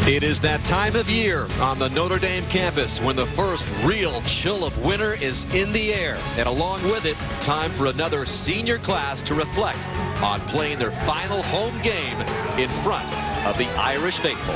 It is that time of year on the Notre Dame campus when the first real chill of winter is in the air. And along with it, time for another senior class to reflect on playing their final home game in front of the Irish faithful.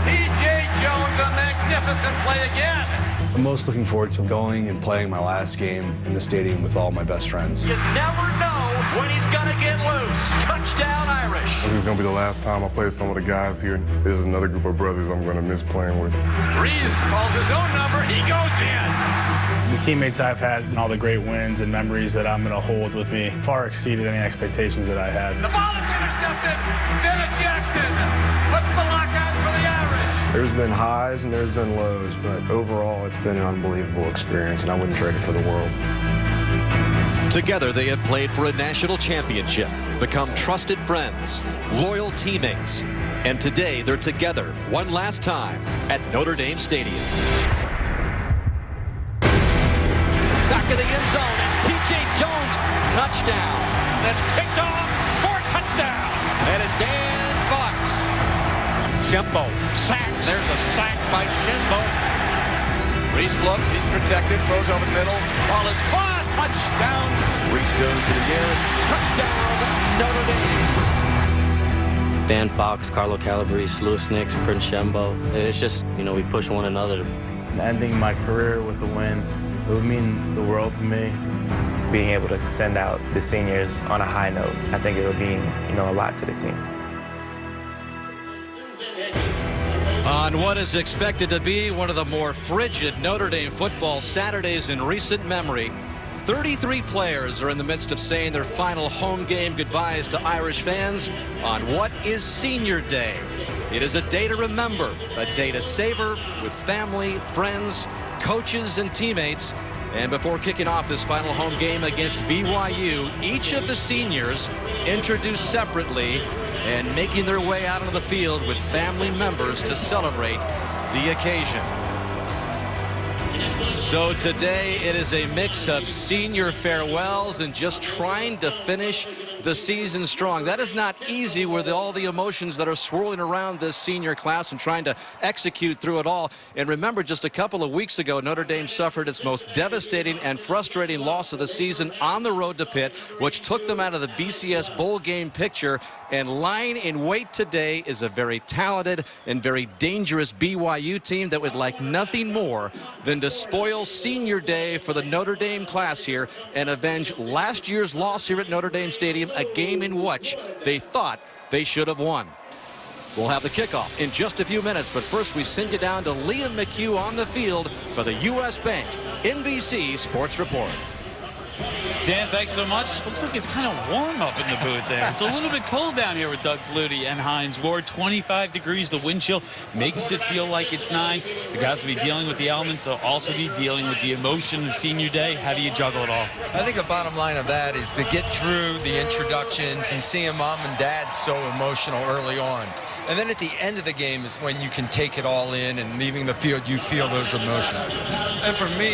T.J. Jones, a magnificent play again. I'm most looking forward to going and playing my last game in the stadium with all my best friends. You never know when he's going to get loose. Touchdown Irish. This is going to be the last time I play with some of the guys here. This is another group of brothers I'm going to miss playing with. Reeves calls his own number. He goes in. The teammates I've had and all the great wins and memories that I'm going to hold with me far exceeded any expectations that I had. The ball is intercepted. Bennett Jackson puts the lockout for the Irish. There's been highs and there's been lows, but overall it's been an unbelievable experience, and I wouldn't trade it for the world. Together, they have played for a national championship, become trusted friends, loyal teammates, and today they're together one last time at Notre Dame Stadium. Back of the end zone, and T.J. Jones, touchdown. That's picked off for a touchdown. That is Dan Fox. Shembo sacked. There's a sack by Shembo. Reese looks, he's protected, throws over the middle. Ball is caught. Touchdown. Reese goes to the air. Touchdown, Notre Dame. Dan Fox, Carlo Calabrese, Louis Nix, Prince Shembo. It's just, we push one another. Ending my career with a win, it would mean the world to me. Being able to send out the seniors on a high note, I think it would mean, a lot to this team. On what is expected to be one of the more frigid Notre Dame football Saturdays in recent memory, 33 players are in the midst of saying their final home game goodbyes to Irish fans on what is Senior Day. It is a day to remember, a day to savor with family, friends, coaches, and teammates. And before kicking off this final home game against BYU, each of the seniors introduced separately and making their way out onto the field with family members to celebrate the occasion. So today it is a mix of senior farewells and just trying to finish the season strong. That is not easy with all the emotions that are swirling around this senior class and trying to execute through it all. And remember, just a couple of weeks ago, Notre Dame suffered its most devastating and frustrating loss of the season on the road to Pitt, which took them out of the BCS bowl game picture. And lying in wait today is a very talented and very dangerous BYU team that would like nothing more than to spoil Senior Day for the Notre Dame class here and avenge last year's loss here at Notre Dame Stadium, a game in which they thought they should have won. We'll have the kickoff in just a few minutes, but first we send you down to Liam McHugh on the field for the U.S. Bank NBC Sports Report. Dan, thanks so much. Looks like it's kind of warm up in the booth there. It's a little bit cold down here with Doug Flutie and Hines Ward. 25 degrees. The wind chill makes it feel like it's 9. The guys will be dealing with the elements. They'll also be dealing with the emotion of Senior Day. How do you juggle it all? I think the bottom line of that is to get through the introductions and seeing mom and dad so emotional early on. And then at the end of the game is when you can take it all in, and leaving the field, you feel those emotions. And for me,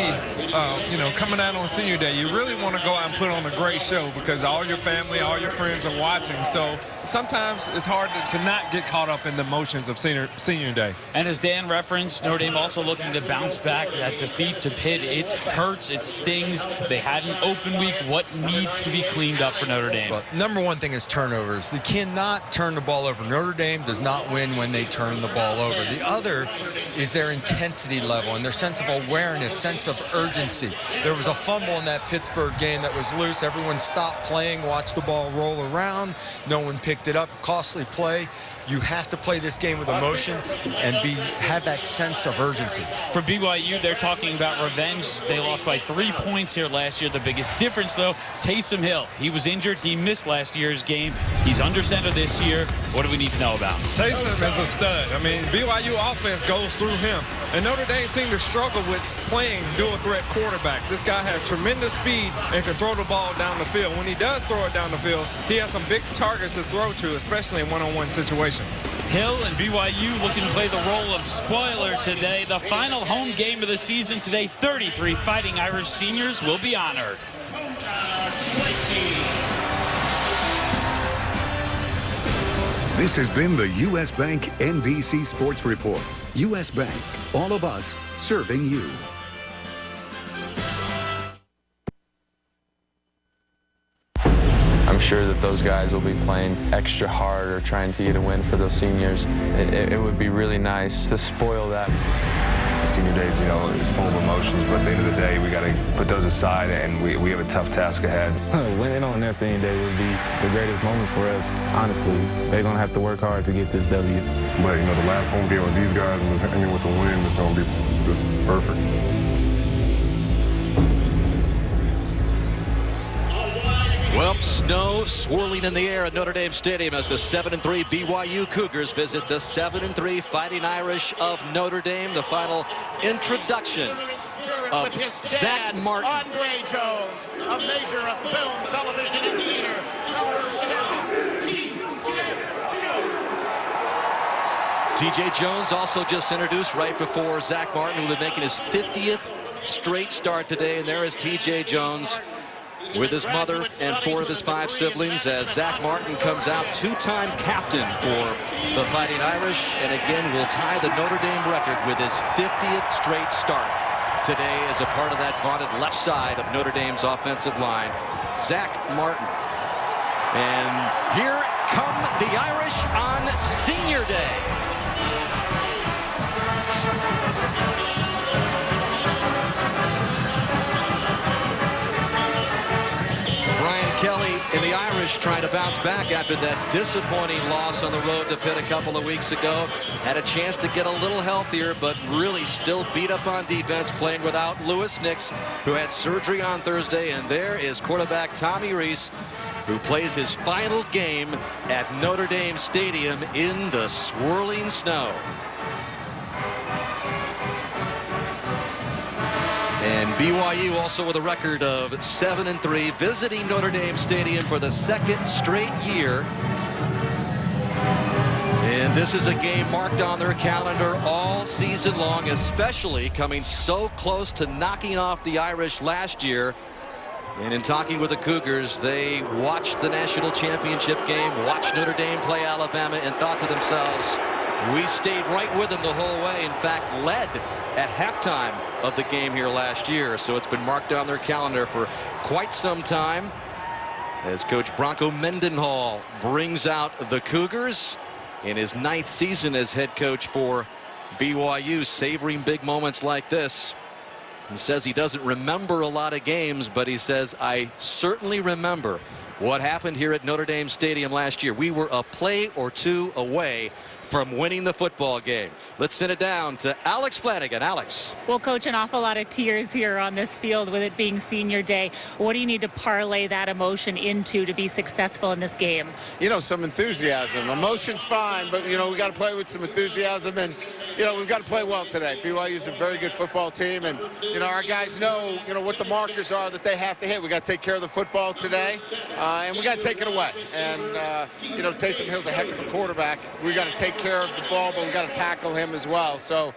coming out on Senior Day, you really want to go out and put on a great show because all your family, all your friends are watching. So sometimes it's hard to not get caught up in the emotions of Senior Day. And as Dan referenced, Notre Dame also looking to bounce back. That defeat to Pitt, it hurts, it stings. They had an open week. What needs to be cleaned up for Notre Dame? Well, number one thing is turnovers. They cannot turn the ball over. Notre Dame does not win when they turn the ball over. The other is their intensity level and their sense of awareness, sense of urgency. There was a fumble in that Pittsburgh game that was loose. Everyone stopped playing, watched the ball roll around. No one picked it up. Costly play. You have to play this game with emotion and have that sense of urgency. For BYU, they're talking about revenge. They lost by 3 points here last year. The biggest difference, though, Taysom Hill. He was injured. He missed last year's game. He's under center this year. What do we need to know about? Taysom is a stud. I mean, BYU offense goes through him. And Notre Dame seemed to struggle with playing dual threat quarterbacks. This guy has tremendous speed and can throw the ball down the field. When he does throw it down the field, he has some big targets to throw to, especially in one-on-one situations. Hill and BYU looking to play the role of spoiler today. The final home game of the season today. 33 Fighting Irish seniors will be honored. This has been the U.S. Bank NBC Sports Report. U.S. Bank, all of us serving you. I'm sure that those guys will be playing extra hard or trying to get a win for those seniors. It would be really nice to spoil that. Senior days, you know, is full of emotions, but at the end of the day, we got to put those aside, and we have a tough task ahead. Winning on their senior day would be the greatest moment for us, honestly. They're going to have to work hard to get this W. But, you know, the last home game with these guys and ending with the win is going to be just perfect. Well, snow swirling in the air at Notre Dame Stadium as the 7-3 BYU Cougars visit the 7-3 Fighting Irish of Notre Dame. The final introduction of Zach Martin. Andre Jones, a measure of film, television, and theater. Number 7, TJ Jones also just introduced right before Zach Martin, who will be making his 50th straight start today. And there is TJ Jones with his mother and 4 of his 5 siblings as Zach Martin comes out, 2-time captain for the Fighting Irish, and again will tie the Notre Dame record with his 50th straight start today as a part of that vaunted left side of Notre Dame's offensive line, Zach Martin. And here come the Irish on Senior Day. Kelly and the Irish trying to bounce back after that disappointing loss on the road to Pitt a couple of weeks ago. Had a chance to get a little healthier, but really still beat up on defense, playing without Louis Nix, who had surgery on Thursday. And there is quarterback Tommy Rees, who plays his final game at Notre Dame Stadium in the swirling snow. And BYU also with a record of 7-3, visiting Notre Dame Stadium for the 2nd straight year. And this is a game marked on their calendar all season long, especially coming so close to knocking off the Irish last year. And in talking with the Cougars, they watched the national championship game, watched Notre Dame play Alabama, and thought to themselves, we stayed right with them the whole way. In fact, led at halftime of the game here last year. So it's been marked on their calendar for quite some time as Coach Bronco Mendenhall brings out the Cougars in his 9th season as head coach for BYU, savoring big moments like this. He says he doesn't remember a lot of games, but he says, I certainly remember what happened here at Notre Dame Stadium last year. We were a play or 2 away from winning the football game. Let's send it down to Alex Flanagan. Alex. Well, Coach, an awful lot of tears here on this field with it being Senior Day. What do you need to parlay that emotion into to be successful in this game? You know, some enthusiasm. Emotion's fine, but, you know, we got to play with some enthusiasm, and, you know, we've got to play well today. BYU's a very good football team, and, you know, our guys know, you know, what the markers are that they have to hit. We got to take care of the football today, and we got to take it away. And, you know, Taysom Hill's a heck of a quarterback. We got to take care of the ball, but we got to tackle him as well. So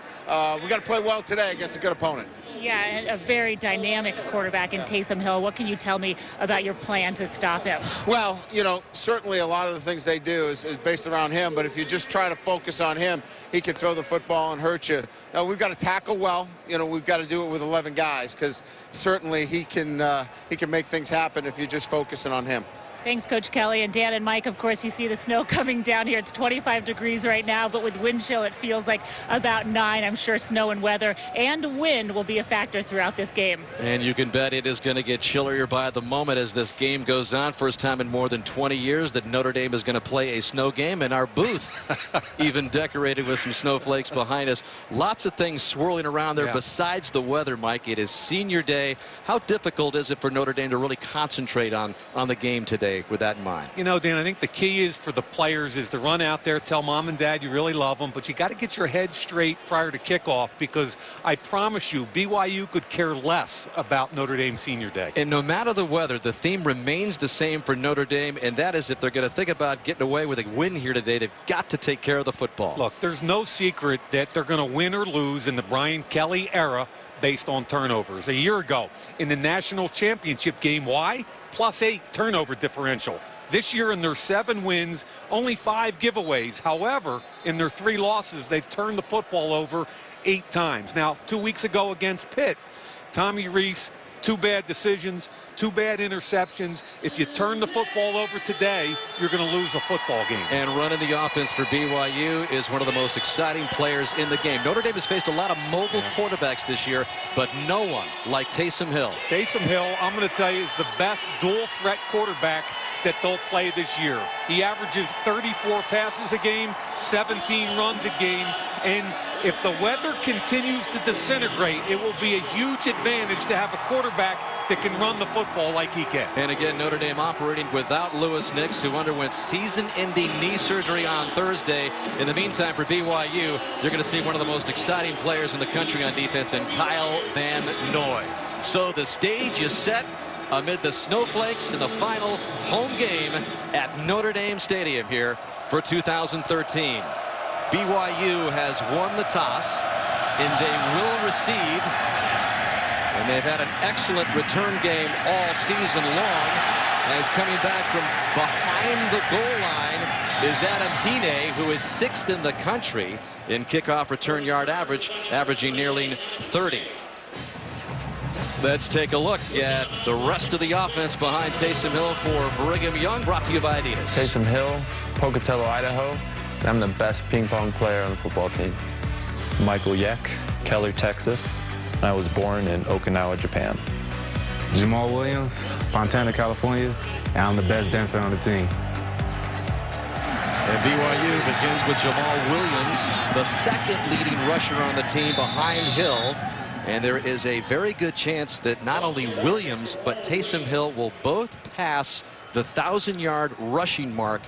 we got to play well today against a good opponent. Yeah, and a very dynamic quarterback in Taysom Hill. What can you tell me about your plan to stop him? Well, you know, certainly a lot of the things they do is based around him, but if you just try to focus on him, he can throw the football and hurt you. We've got to tackle well. You know, we've got to do it with 11 guys, because certainly he can make things happen if you're just focusing on him. Thanks, Coach Kelly. And Dan and Mike, of course, you see the snow coming down here. It's 25 degrees right now, but with wind chill, it feels like about 9. I'm sure snow and weather and wind will be a factor throughout this game. And you can bet it is going to get chillier by the moment as this game goes on. First time in more than 20 years that Notre Dame is going to play a snow game, and our booth even decorated with some snowflakes behind us. Lots of things swirling around there besides the weather, Mike. It is Senior Day. How difficult is it for Notre Dame to really concentrate on the game today with that in mind? You know, Dan, I think the key is for the players is to run out there, tell mom and dad you really love them, but you got to get your head straight prior to kickoff, because I promise you BYU could care less about Notre Dame Senior Day. And no matter the weather, the theme remains the same for Notre Dame, and that is if they're going to think about getting away with a win here today, they've got to take care of the football. Look, there's no secret that they're going to win or lose in the Brian Kelly era based on turnovers. A year ago in the national championship game, why? +8 turnover differential. This year in their 7 wins, only 5 giveaways. However, in their 3 losses, they've turned the football over 8 times. Now, 2 weeks ago against Pitt, Tommy Rees, 2 bad decisions, 2 bad interceptions. If you turn the football over today, you're going to lose a football game. And running the offense for BYU is one of the most exciting players in the game. Notre Dame has faced a lot of mobile quarterbacks this year, but no one like Taysom Hill. Taysom Hill, I'm going to tell you, is the best dual-threat quarterback that they'll play this year. He averages 34 passes a game, 17 runs a game, and if the weather continues to disintegrate, it will be a huge advantage to have a quarterback that can run the football like he can. And again, Notre Dame operating without Louis Nix, who underwent season-ending knee surgery on Thursday. In the meantime, for BYU, you're going to see one of the most exciting players in the country on defense, and Kyle Van Noy. So the stage is set amid the snowflakes in the final home game at Notre Dame Stadium here for 2013. BYU has won the toss, and they will receive. And they've had an excellent return game all season long. As coming back from behind the goal line is Adam Hine, who is 6th in the country in kickoff return yard average, averaging nearly 30. Let's take a look at the rest of the offense behind Taysom Hill for Brigham Young, brought to you by Adidas. Taysom Hill, Pocatello, Idaho. I'm the best ping pong player on the football team. Michael Yeck, Keller, Texas. I was born in Okinawa, Japan. Jamal Williams, Fontana, California, and I'm the best dancer on the team. And BYU begins with Jamal Williams, the 2nd leading rusher on the team behind Hill. And there is a very good chance that not only Williams, but Taysom Hill will both pass the 1,000-yard rushing mark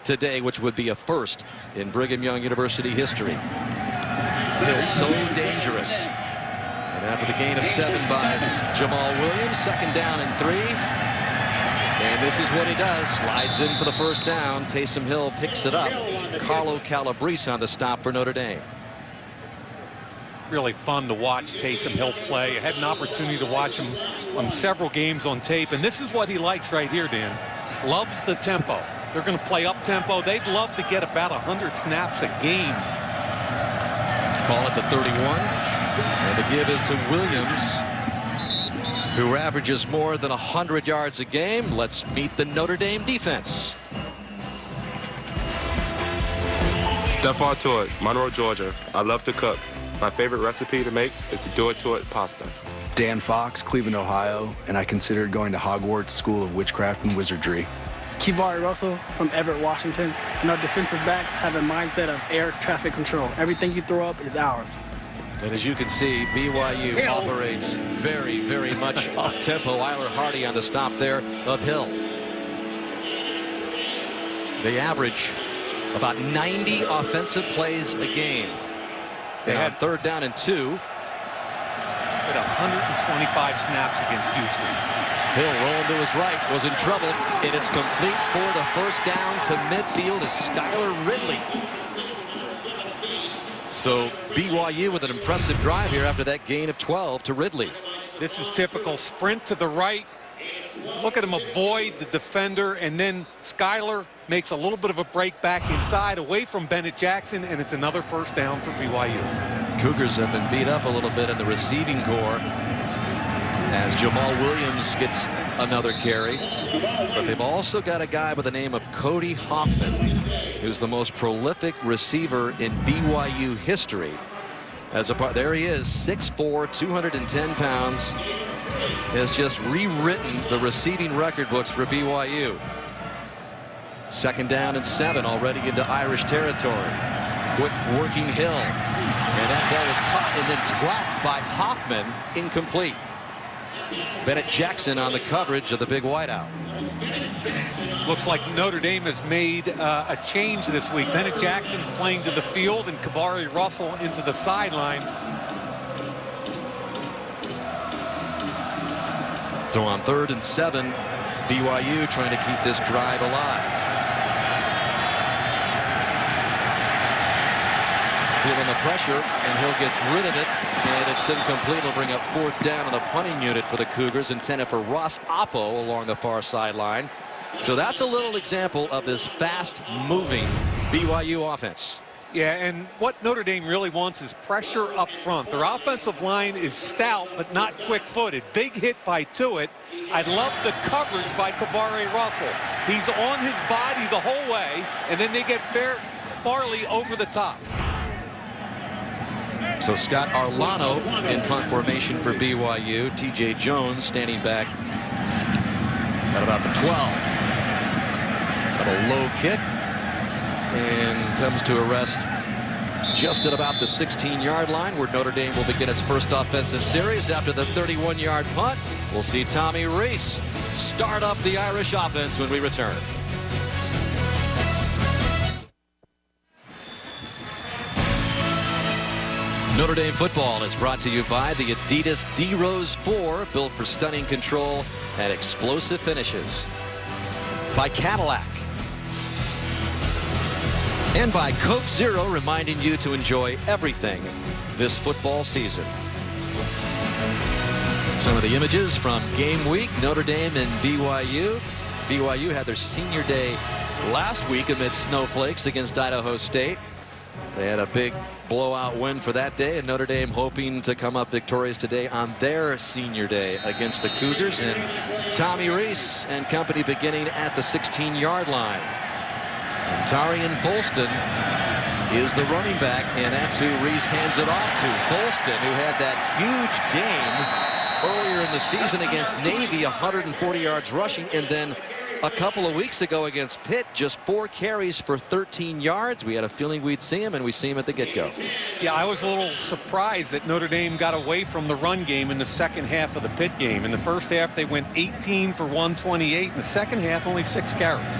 today, which would be a first in Brigham Young University history. Hill so dangerous. And after the gain of 7 by Jamal Williams, 2nd down and 3. And this is what he does. Slides in for the first down. Taysom Hill picks it up. Carlo Calabrese on the stop for Notre Dame. Really fun to watch Taysom Hill play. I had an opportunity to watch him on several games on tape, and this is what he likes right here, Dan. Loves the tempo. They're going to play up-tempo. They'd love to get about 100 snaps a game. Ball at the 31. And the give is to Williams, who averages more than 100 yards a game. Let's meet the Notre Dame defense. Stephon Tuitt, Monroe, Georgia. I love to cook. My favorite recipe to make is to do it Tuitt pasta. Dan Fox, Cleveland, Ohio, and I considered going to Hogwarts School of Witchcraft and Wizardry. Kivari Russell from Everett, Washington. And our defensive backs have a mindset of air traffic control. Everything you throw up is ours. And as you can see, BYU operates very, very much up-tempo. Eiler Hardy on the stop there of Hill. They average about 90 offensive plays a game. They had 3rd down and 2. At 125 snaps against Houston. Hill rolling to his right, was in trouble, and it's complete for the first down to midfield is Skylar Ridley. So BYU with an impressive drive here after that gain of 12 to Ridley. This is typical sprint to the right. Look at him avoid the defender, and then Skylar makes a little bit of a break back inside away from Bennett Jackson, and it's another first down for BYU. Cougars have been beat up a little bit in the receiving corps as Jamal Williams gets another carry. But they've also got a guy by the name of Cody Hoffman, who's the most prolific receiver in BYU history. As a part, there he is, 6'4", 210 pounds. Has just rewritten the receiving record books for BYU. 2nd down and 7 already into Irish territory. Quick working Hill. And that ball was caught and then dropped by Hoffman, incomplete. Bennett Jackson on the coverage of the big wideout. Looks like Notre Dame has made a change this week. Bennett Jackson's playing to the field and Kivari Russell into the sideline. So on 3rd and 7, BYU trying to keep this drive alive. Feeling the pressure, and Hill gets rid of it, and it's incomplete. It'll bring up 4th down on the punting unit for the Cougars, intended for Ross Oppo along the far sideline. So that's a little example of this fast-moving BYU offense. Yeah, and what Notre Dame really wants is pressure up front. Their offensive line is stout, but not quick-footed. Big hit by Tuitt. I love the coverage by Kavare Russell. He's on his body the whole way, and then they get Farley over the top. So Scott Arlano in punt formation for BYU. TJ Jones standing back at about the 12. Got a low kick and comes to a rest just at about the 16-yard line, where Notre Dame will begin its first offensive series after the 31-yard punt. We'll see Tommy Rees start up the Irish offense when we return. Notre Dame football is brought to you by the Adidas D-Rose 4, built for stunning control and explosive finishes. By Cadillac. And by Coke Zero, reminding you to enjoy everything this football season. Some of the images from game week, Notre Dame and BYU. BYU had their senior day last week amid snowflakes against Idaho State. They had a big blowout win for that day, and Notre Dame hoping to come up victorious today on their senior day against the Cougars. And Tommy Rees and company beginning at the 16-yard line. And Tarian Folston is the running back, and that's who Rees hands it off to. Folston, who had that huge game earlier in the season against Navy, 140 yards rushing, and then a couple of weeks ago against Pitt, just 4 carries for 13 yards. We had a feeling we'd see him, and we see him at the get-go. Yeah, I was a little surprised that Notre Dame got away from the run game in the second half of the Pitt game. In the first half, they went 18 for 128. In the second half, only 6 carries.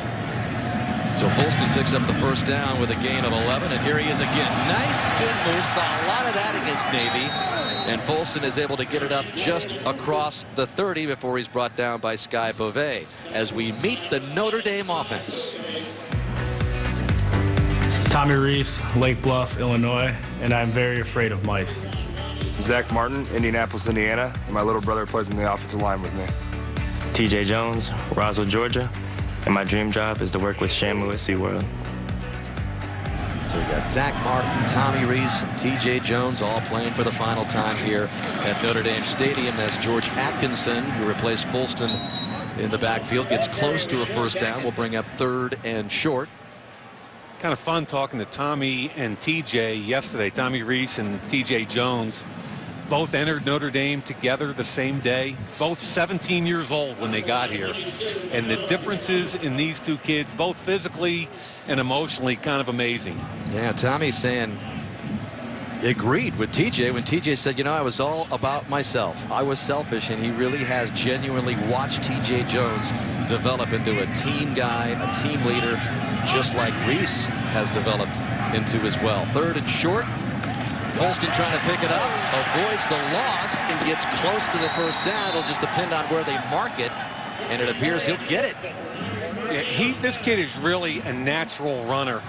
So Folston picks up the first down with a gain of 11, and here he is again. Nice spin move. Saw a lot of that against Navy. And Folston is able to get it up just across the 30 before he's brought down by Sky Beauvais as we meet the Notre Dame offense. Tommy Rees, Lake Bluff, Illinois, and I'm very afraid of mice. Zach Martin, Indianapolis, Indiana. My little brother plays in the offensive line with me. TJ Jones, Roswell, Georgia, and my dream job is to work with Shamu at SeaWorld. So we got Zach Martin, Tommy Rees, TJ Jones all playing for the final time here at Notre Dame Stadium as George Atkinson, who replaced Folston in the backfield, gets close to a first down. We'll bring up 3rd and short. Kind of fun talking to Tommy and TJ yesterday. Tommy Rees and TJ Jones both entered Notre Dame together the same day, both 17 years old when they got here. And the differences in these two kids, both physically and emotionally, kind of amazing. Yeah, Tommy saying, agreed with TJ when TJ said, you know, I was all about myself. I was selfish, and he really has genuinely watched TJ Jones develop into a team guy, a team leader, just like Rees has developed into as well. 3rd and short. Folston trying to pick it up, avoids the loss, and gets close to the first down. It'll just depend on where they mark it, and it appears he'll get it. Yeah, this kid is really a natural runner.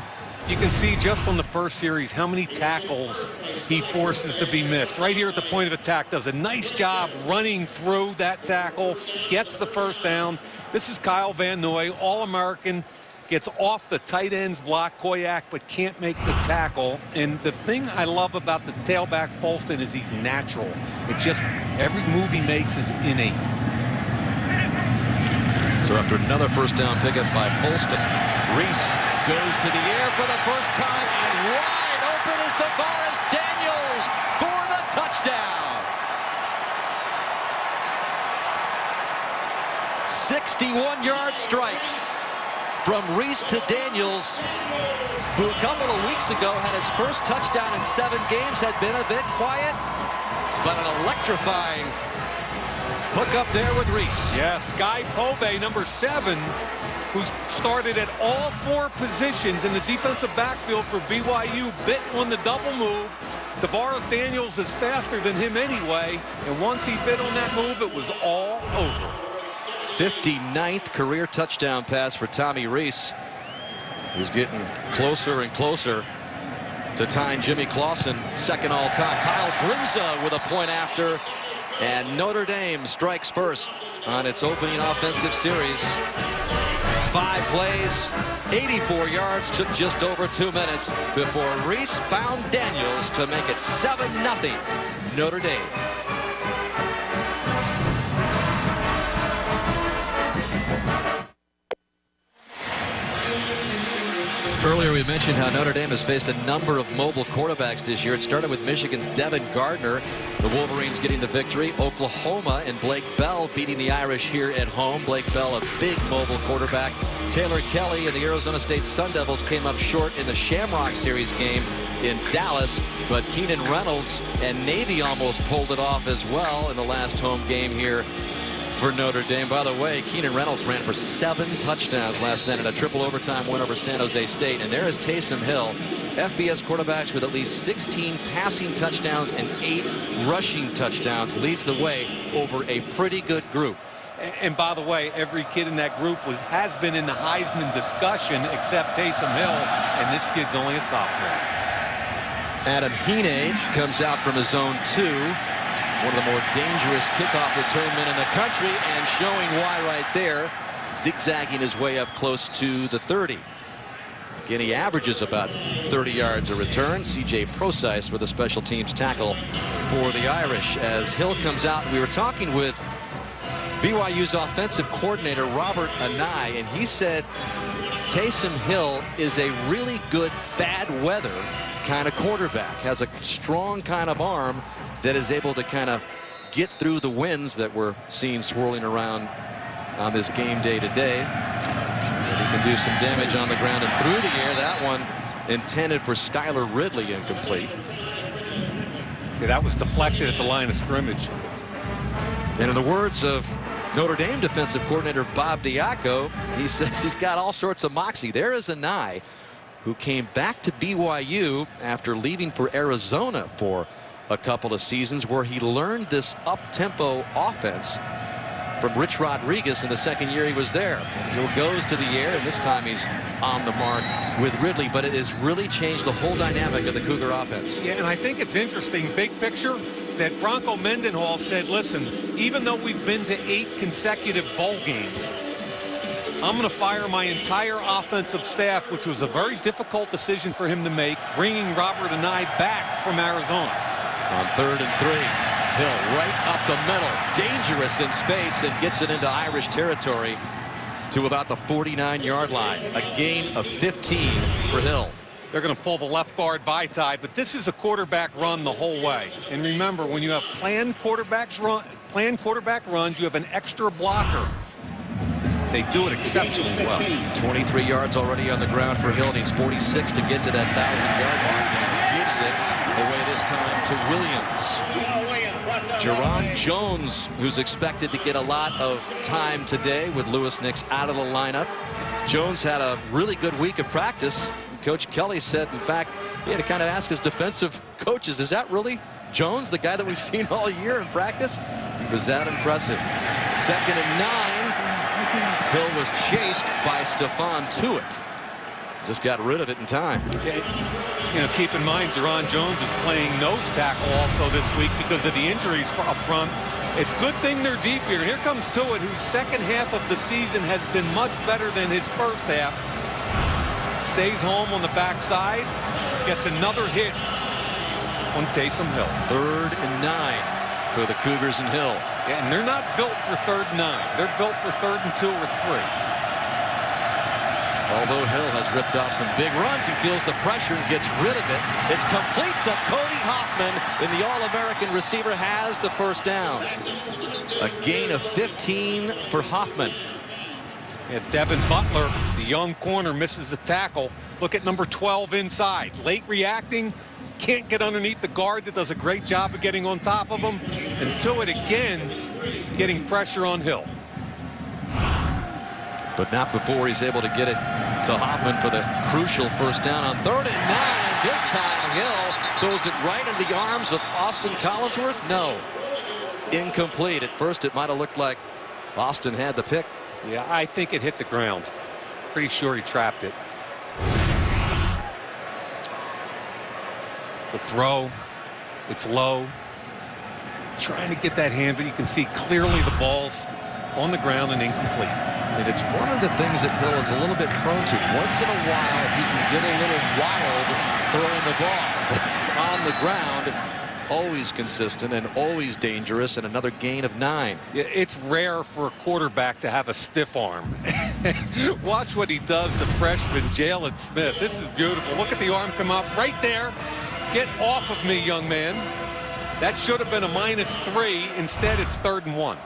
You can see just on the first series how many tackles he forces to be missed. Right here at the point of attack, does a nice job running through that tackle, gets the first down. This is Kyle Van Noy, All-American. Gets off the tight end's block, Koyak, but can't make the tackle. And the thing I love about the tailback Folston is he's natural. It just, every move he makes is innate. So after another first down pickup by Folston, Rees goes to the air for the first time, and wide open is Tavares Daniels for the touchdown. 61-yard strike from Rees to Daniels, who a couple of weeks ago had his first touchdown in 7 games, had been a bit quiet, but an electrifying hook up there with Rees. Yeah, Sky Beauvais, number 7, who's started at all 4 positions in the defensive backfield for BYU, bit on the double move. Tavares Daniels is faster than him anyway, and once he bit on that move, it was all over. 59th career touchdown pass for Tommy Rees, who's getting closer and closer to tying Jimmy Clausen second all-time. Kyle Brinza with a point after, and Notre Dame strikes first on its opening offensive series. 5 plays, 84 yards, took just over 2 minutes before Reese found Daniels to make it 7-0 Notre Dame. Earlier we mentioned how Notre Dame has faced a number of mobile quarterbacks this year. It started with Michigan's Devin Gardner, the Wolverines getting the victory. Oklahoma and Blake Bell beating the Irish here at home. Blake Bell, a big mobile quarterback. Taylor Kelly and the Arizona State Sun Devils came up short in the Shamrock Series game in Dallas, but Keenan Reynolds and Navy almost pulled it off as well in the last home game here for Notre Dame. By the way, Keenan Reynolds ran for 7 touchdowns last night in a triple overtime win over San Jose State. And there is Taysom Hill, FBS quarterbacks with at least 16 passing touchdowns and 8 rushing touchdowns, leads the way over a pretty good group. And by the way, every kid in that group has been in the Heisman discussion except Taysom Hill, and this kid's only a sophomore. Adam Hine comes out from his own 2. One of the more dangerous kickoff return men in the country, and showing why right there, zigzagging his way up close to the 30. Again, he averages about 30 yards a return. C.J. Procyse with a special teams tackle for the Irish as Hill comes out. We were talking with BYU's offensive coordinator, Robert Anai, and he said Taysom Hill is a really good bad weather kind of quarterback, has a strong kind of arm that is able to kind of get through the winds that we're seeing swirling around on this game day today. And he can do some damage on the ground and through the air. That one intended for Skylar Ridley, incomplete. Yeah, that was deflected at the line of scrimmage. And in the words of Notre Dame defensive coordinator Bob Diaco, he says he's got all sorts of moxie. There is Anai, who came back to BYU after leaving for Arizona for a couple of seasons, where he learned this up-tempo offense from Rich Rodriguez in the second year he was there. And he goes to the air, and this time he's on the mark with Ridley, but it has really changed the whole dynamic of the Cougar offense. Yeah, and I think it's interesting, big picture, that Bronco Mendenhall said, listen, even though we've been to 8 consecutive bowl games, I'm going to fire my entire offensive staff, which was a very difficult decision for him to make, bringing Robert Anai back from Arizona. On 3rd and 3, Hill right up the middle, dangerous in space, and gets it into Irish territory to about the 49-yard line. A gain of 15 for Hill. They're going to pull the left guard Vitae, but this is a quarterback run the whole way. And remember, when you have planned quarterback runs, you have an extra blocker. They do it exceptionally well. 23 yards already on the ground for Hill. Needs 46 to get to that 1,000-yard mark. Gives it away this time to Williams. Jerron Jones, who's expected to get a lot of time today with Lewis Nix out of the lineup. Jones had a really good week of practice. Coach Kelly said, in fact, he had to kind of ask his defensive coaches, is that really Jones, the guy that we've seen all year in practice? He was that impressive. 2nd and 9. Hill was chased by Stephon Tuitt. Just got rid of it in time. You know, keep in mind, Jerron Jones is playing nose tackle also this week because of the injuries up front. It's a good thing they're deep here. Here comes Tuitt, whose second half of the season has been much better than his first half. Stays home on the backside, gets another hit on Taysom Hill. 3rd and 9 for the Cougars and Hill. Yeah, and they're not built for 3rd and 9. They're built for 3rd and 2 or 3. Although Hill has ripped off some big runs, he feels the pressure and gets rid of it. It's complete to Cody Hoffman, and the All-American receiver has the first down. A gain of 15 for Hoffman. Yeah, Devin Butler, the young corner, misses a tackle. Look at number 12 inside. Late reacting, can't get underneath the guard that does a great job of getting on top of him. And Tuitt again, getting pressure on Hill. But not before he's able to get it to Hoffman for the crucial first down on 3rd and 9. And this time Hill throws it right into the arms of Austin Collinsworth. No, incomplete. At first it might have looked like Austin had the pick. Yeah, I think it hit the ground. Pretty sure he trapped it. The throw, it's low. Trying to get that hand, but you can see clearly the ball's on the ground and incomplete. And it's one of the things that Hill is a little bit prone to. Once in a while, he can get a little wild throwing the ball on the ground. Always consistent and always dangerous, and another gain of 9. It's rare for a quarterback to have a stiff arm. Watch what he does to freshman Jalen Smith. This is beautiful. Look at the arm come up right there. Get off of me, young man. That should have been a -3. Instead, it's 3rd and 1.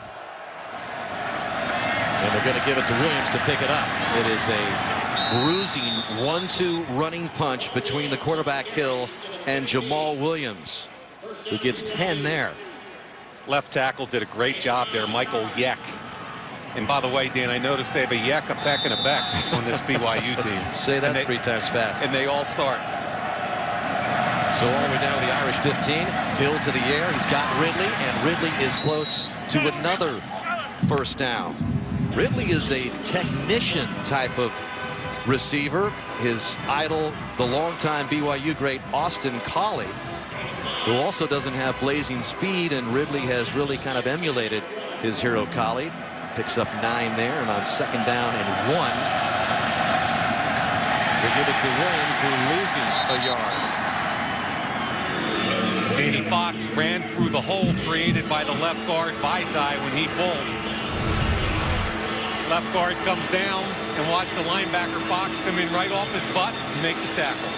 And they're going to give it to Williams to pick it up. It is a bruising 1-2 running punch between the quarterback Hill and Jamal Williams, who gets 10 there. Left tackle did a great job there, Michael Yeck. And by the way, Dan, I noticed they have a Yeck, a Peck, and a Beck on this BYU team. Say that 3 times fast. And they all start. So all the way down to the Irish 15. Hill to the air. He's got Ridley, and Ridley is close to another first down. Ridley is a technician type of receiver. His idol, the longtime BYU great Austin Collie, who also doesn't have blazing speed, and Ridley has really kind of emulated his hero Collie. Picks up 9 there, and on 2nd down and 1, they give it to Williams, who loses a yard. Danny Fox ran through the hole created by the left guard Vaitai when he pulled. Left guard comes down, and watch the linebacker Fox come in right off his butt and make the tackle.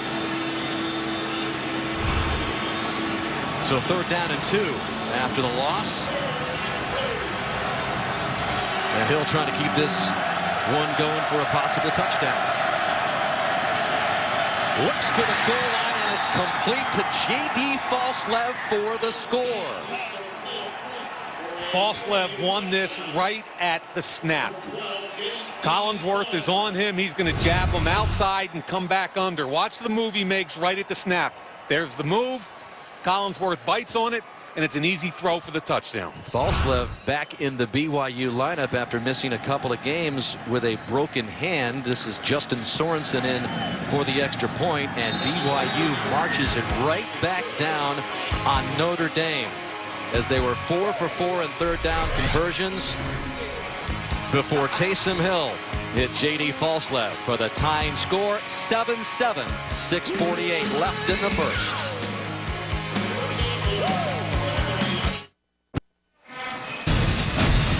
So 3rd down and 2 after the loss. And Hill trying to keep this one going for a possible touchdown. Looks to the goal line, and it's complete to J.D. Falslev for the score. Falslev won this right at the snap. Collinsworth is on him. He's going to jab him outside and come back under. Watch the move he makes right at the snap. There's the move. Collinsworth bites on it, and it's an easy throw for the touchdown. Falslev back in the BYU lineup after missing a couple of games with a broken hand. This is Justin Sorensen in for the extra point, and BYU marches it right back down on Notre Dame, as they were 4 for 4 in 3rd down conversions before Taysom Hill hit J.D. Falslev for the tying score. 7-7, 6:48 left in the first.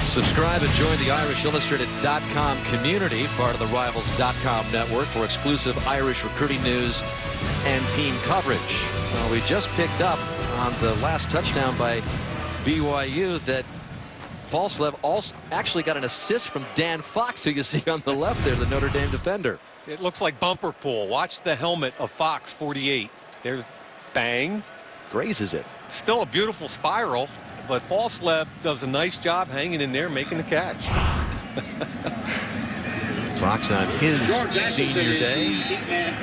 Subscribe and join the IrishIllustrated.com community, part of the Rivals.com network, for exclusive Irish recruiting news and team coverage. Well, we just picked up on the last touchdown by BYU that Falslev also actually got an assist from Dan Fox, who you see on the left there, the Notre Dame defender. It looks like bumper pool. Watch the helmet of Fox 48. There's bang. Grazes it. Still a beautiful spiral, but Falslev does a nice job hanging in there, making the catch. Fox on his senior day,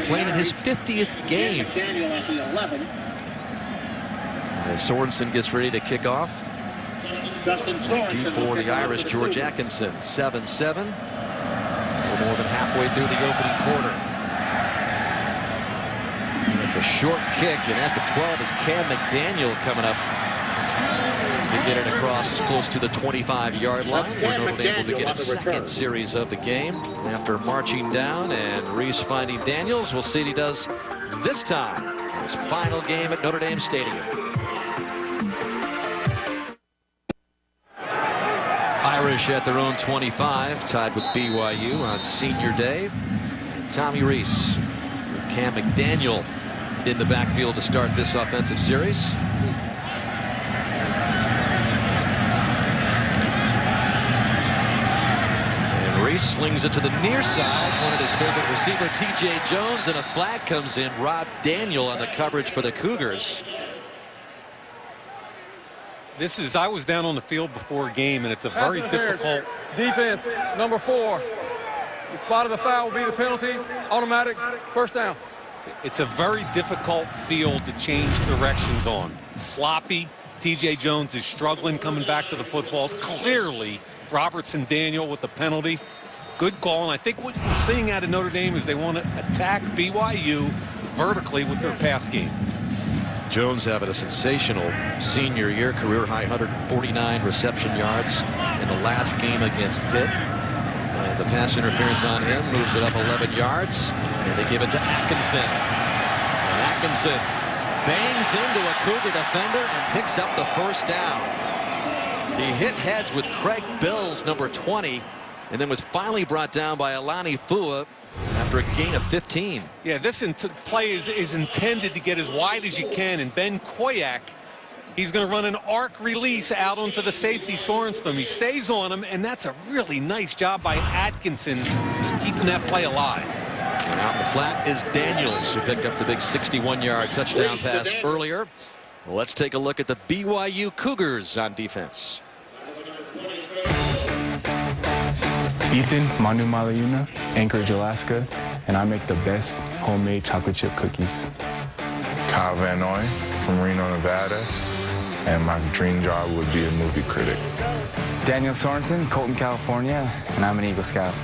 playing in his 50th game. As Sorensen gets ready to kick off. Deep for the Irish, George Atkinson, 7-7. A little more than halfway through the opening quarter. That's a short kick, and at the 12 is Cam McDaniel coming up to get it across close to the 25-yard line, where Notre Dame will begin its 2nd series of the game after marching down, and Reese finding Daniels. We'll see what he does this time. His final game at Notre Dame Stadium. Irish at their own 25, tied with BYU on senior day. And Tommy Reese, Cam McDaniel in the backfield to start this offensive series. And Reese slings it to the near side. One of his favorite receiver, T.J. Jones, and a flag comes in. Rob Daniel on the coverage for the Cougars. I was down on the field before a game, and it's a very difficult. Defense, number 4. The spot of the foul will be the penalty. Automatic, first down. It's a very difficult field to change directions on. Sloppy. T.J. Jones is struggling coming back to the football. Clearly, Robertson Daniel with the penalty. Good call, and I think what you're seeing out of Notre Dame is they want to attack BYU vertically with their pass game. Jones having a sensational senior year, career high 149 reception yards in the last game against Pitt. And the pass interference on him moves it up 11 yards. And they give it to Atkinson. And Atkinson bangs into a Cougar defender and picks up the first down. He hit heads with Craig Bills, number 20, and then was finally brought down by Alani Fua after a gain of 15. Yeah, this play is intended to get as wide as you can, and Ben Koyak, he's going to run an arc release out onto the safety Sorensen. He stays on him, and that's a really nice job by Atkinson keeping that play alive. And out in the flat is Daniels, who picked up the big 61-yard touchdown pass earlier. Well, let's take a look at the BYU Cougars on defense. Ethan Manu Malayuna, Anchorage, Alaska, and I make the best homemade chocolate chip cookies. Kyle Van Noy from Reno, Nevada, and my dream job would be a movie critic. Daniel Sorensen, Colton, California, and I'm an Eagle Scout.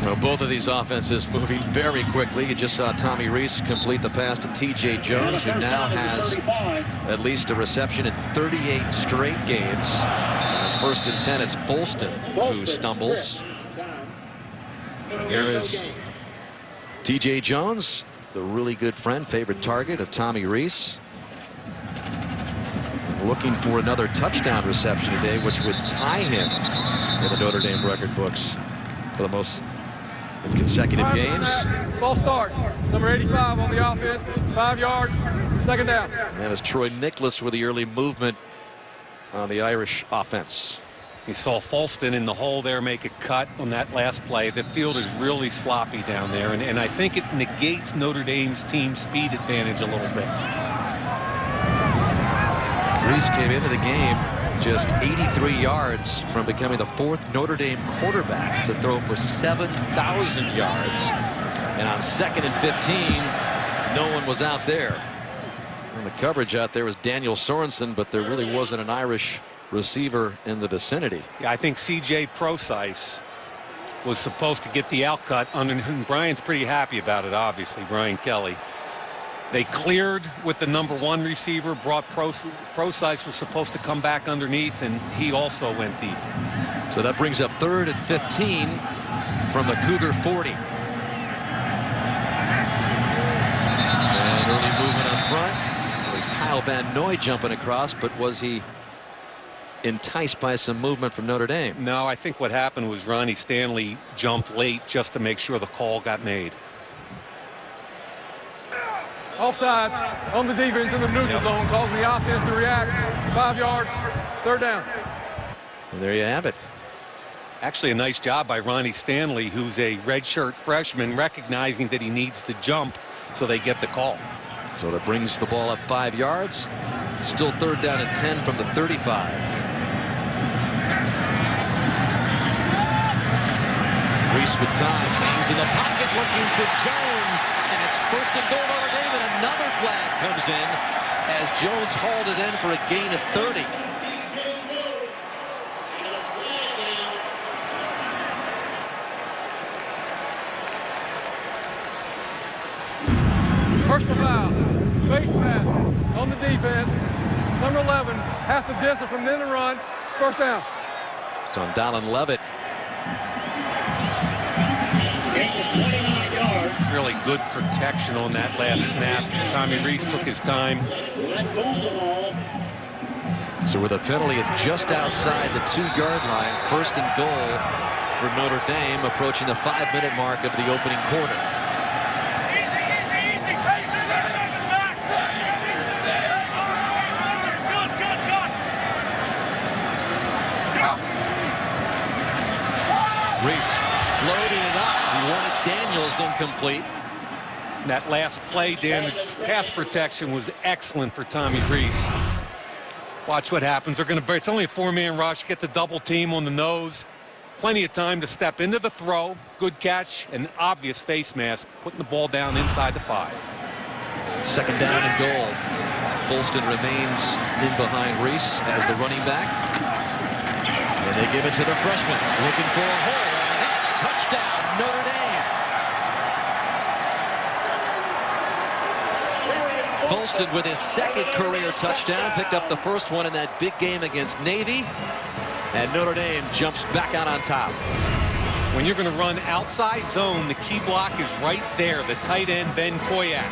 Well, both of these offenses moving very quickly. You just saw Tommy Reese complete the pass to T.J. Jones, who now has at least a reception in 38 straight games. First and 10, it's Folston who stumbles. Here is T.J. Jones, the really good friend, favorite target of Tommy Reese. Looking for another touchdown reception today, which would tie him in the Notre Dame record books for the most in consecutive games. False start. Number 85 on the offense. 5 yards. Second down. And that is Troy Nicholas with the early movement on the Irish offense. You saw Folston in the hole there make a cut on that last play. The field is really sloppy down there, and I think it negates Notre Dame's team speed advantage a little bit. Reese came into the game just 83 yards from becoming the 4th Notre Dame quarterback to throw for 7,000 yards. And on 2nd and 15, no one was out there. And the coverage out there was Daniel Sorensen, but there really wasn't an Irish receiver in the vicinity. Yeah, I think C.J. Procyse was supposed to get the outcut under, and Brian's pretty happy about it, obviously, Brian Kelly. They cleared with the number 1 receiver, brought Procyse was supposed to come back underneath, and he also went deep. So that brings up 3rd and 15 from the Cougar 40. And early movement up front. It was Kyle Van Noy jumping across, but was he enticed by some movement from Notre Dame? No, I think what happened was Ronnie Stanley jumped late just to make sure the call got made. Offsides on the defense in the neutral zone, causing the offense to react. 5 yards, 3rd down. And there you have it. Actually, a nice job by Ronnie Stanley, who's a redshirt freshman, recognizing that he needs to jump, so they get the call. So that brings the ball up 5 yards. Still 3rd down and 10 from the 35. Reese with time, hangs in the pocket looking for Jones, and it's 1st and goal Notre Dame, and another flag comes in as Jones hauled it in for a gain of 30. Personal foul, face mask on the defense. Number 11, half the distance from then to run. 1st down. It's on Dallin Levitt. Really good protection on that last snap. Tommy Reese took his time. So with a penalty, it's just outside the 2-yard line. 1st and goal for Notre Dame, approaching the 5-minute mark of the opening quarter. Reese floating it up. He wanted Daniels incomplete. That last play, Dan, the pass protection was excellent for Tommy Reese. Watch what happens. They're going to. It's only a 4-man rush. Get the double team on the nose. Plenty of time to step into the throw. Good catch. An obvious face mask. Putting the ball down inside the 5. 2nd down and goal. Folston remains in behind Reese as the running back. And they give it to the freshman. Looking for a hole. And that's touchdown, Notre Dame. Folston with his 2nd career touchdown. Picked up the 1st one in that big game against Navy. And Notre Dame jumps back out on top. When you're going to run outside zone, the key block is right there, the tight end, Ben Koyak.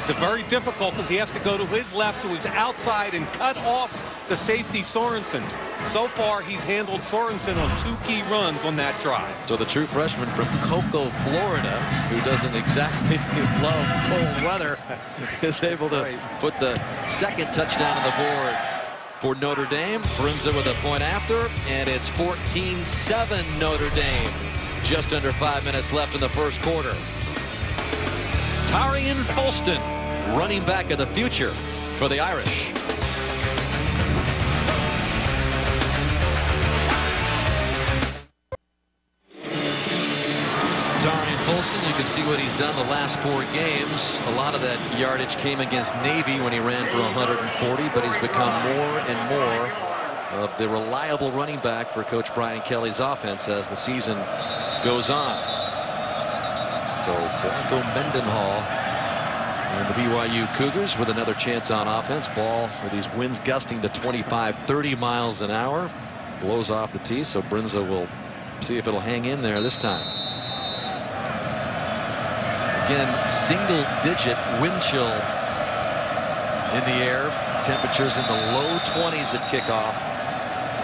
It's very difficult because he has to go to his left, to his outside, and cut off the safety Sorensen. So far, he's handled Sorensen on 2 key runs on that drive. So the true freshman from Cocoa, Florida, who doesn't exactly love cold weather, is able to put the second touchdown on the board for Notre Dame. Brunza with a point after, and it's 14-7 Notre Dame. Just under 5 minutes left in the first quarter. Tarian Folston, running back of the future for the Irish. Tarian Folston, you can see what he's done the last 4 games. A lot of that yardage came against Navy when he ran for 140, but he's become more and more of the reliable running back for Coach Brian Kelly's offense as the season goes on. So Bronco Mendenhall and the BYU Cougars with another chance on offense. Ball with these winds gusting to 25-30 miles an hour. Blows off the tee, so Brunza will see if it'll hang in there this time. Again, single-digit wind chill in the air. Temperatures in the low 20s at kickoff.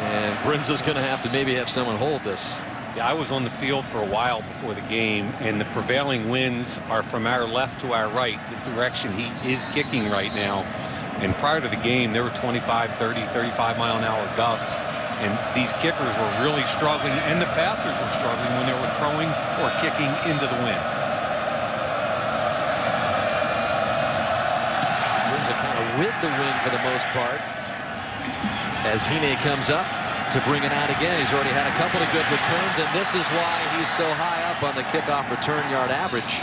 And Brunza's going to have to maybe have someone hold this. Yeah, I was on the field for a while before the game, and the prevailing winds are from our left to our right, the direction he is kicking right now. And prior to the game, there were 25, 30, 35 mile an hour gusts. And these kickers were really struggling, and the passers were struggling when they were throwing or kicking into the wind. Brunza kind of with the wind for the most part. As Hine comes up to bring it out again. He's already had a couple of good returns, and this is why he's so high up on the kickoff return yard average.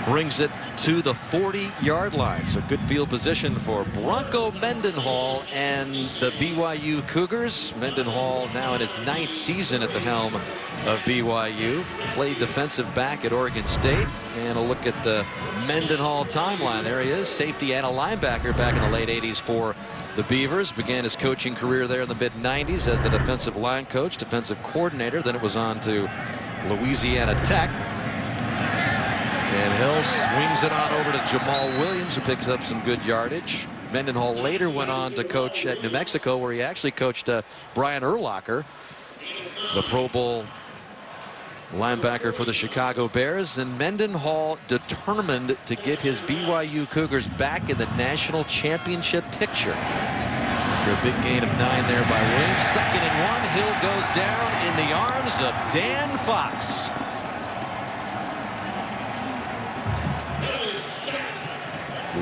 Brings it to the 40-yard line. So good field position for Bronco Mendenhall and the BYU Cougars. Mendenhall now in his 9th season at the helm of BYU. Played defensive back at Oregon State. And a look at the Mendenhall timeline. There he is, safety and a linebacker back in the late 80s for the Beavers. Began his coaching career there in the mid-90s as the defensive line coach, defensive coordinator. Then it was on to Louisiana Tech. And Hill swings it on over to Jamal Williams, who picks up some good yardage. Mendenhall later went on to coach at New Mexico, where he actually coached Brian Urlacher, the Pro Bowl linebacker for the Chicago Bears. And Mendenhall determined to get his BYU Cougars back in the national championship picture. After a big gain of 9 there by Williams. 2nd and 1. Hill goes down in the arms of Dan Fox.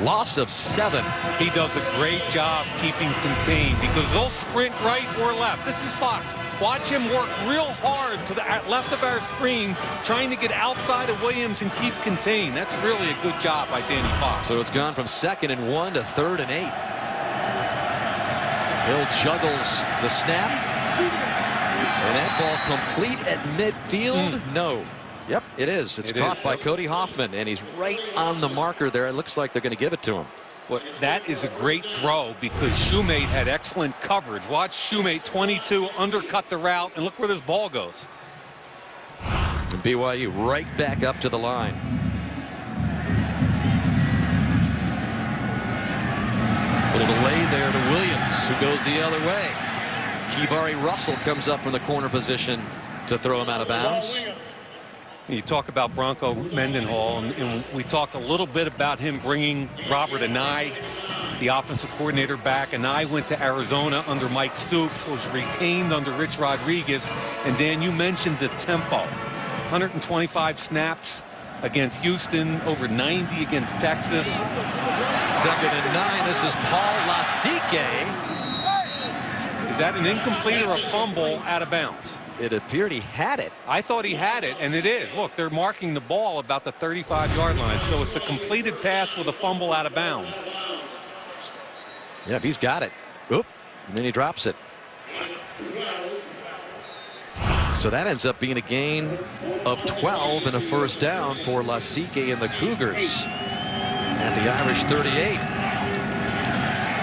Loss of 7. He does a great job keeping contained because they'll sprint right or left. This is Fox. Watch him work real hard to the left of our screen, trying to get outside of Williams and keep contained. That's really a good job by Danny Fox. So it's gone from 2nd and 1 to 3rd and 8. Hill juggles the snap. And that ball complete at midfield? No. Yep, it is. It's caught by Cody Hoffman, and he's right on the marker there. It looks like they're going to give it to him. Well, that is a great throw because Shoemate had excellent coverage. Watch Shoemate 22 undercut the route, and look where this ball goes. And BYU right back up to the line. Little delay there to Williams, who goes the other way. Kivari Russell comes up from the corner position to throw him out of bounds. You talk about Bronco Mendenhall, and we talked a little bit about him bringing Robert Anai, the offensive coordinator, back. Anai went to Arizona under Mike Stoops, was retained under Rich Rodriguez. And Dan, you mentioned the tempo. 125 snaps against Houston, over 90 against Texas. 2nd and 9. This is Paul Lasike. Is that an incomplete or a fumble out of bounds? It appeared he had it. I thought he had it, and it is. Look, they're marking the ball about the 35-yard line, so it's a completed pass with a fumble out of bounds. Yep, he's got it. Oop, and then he drops it. So that ends up being a gain of 12 and a first down for Lasike and the Cougars at the Irish 38.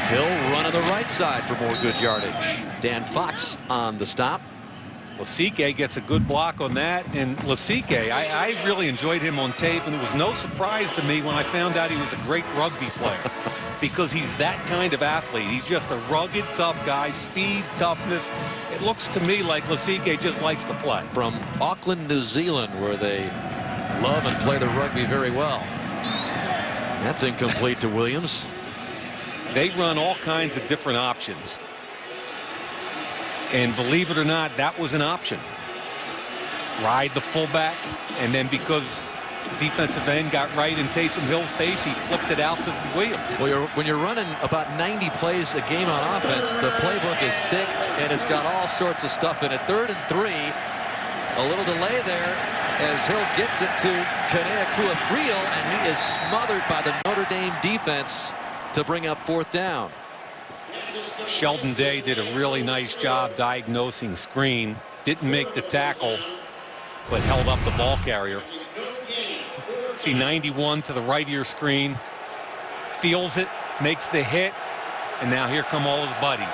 Hill run on the right side for more good yardage. Dan Fox on the stop. Lasike gets a good block on that, and Lasike, I really enjoyed him on tape, and it was no surprise to me when I found out he was a great rugby player because he's that kind of athlete. He's just a rugged, tough guy, speed, toughness. It looks to me like Lasike just likes to play. From Auckland, New Zealand, where they love and play the rugby very well. That's incomplete to Williams. They run all kinds of different options. And believe it or not, that was an option. Ride the fullback, and then because defensive end got right in Taysom Hill's face, he flipped it out to Williams. Well, when you're running about 90 plays a game on offense, the playbook is thick, and it's got all sorts of stuff in it. 3rd and 3. A little delay there as Hill gets it to Kanea Kuafriel, and he is smothered by the Notre Dame defense to bring up 4th down. Sheldon Day did a really nice job diagnosing screen. Didn't make the tackle, but held up the ball carrier. See 91 to the right of your screen. Feels it, makes the hit, and now here come all his buddies.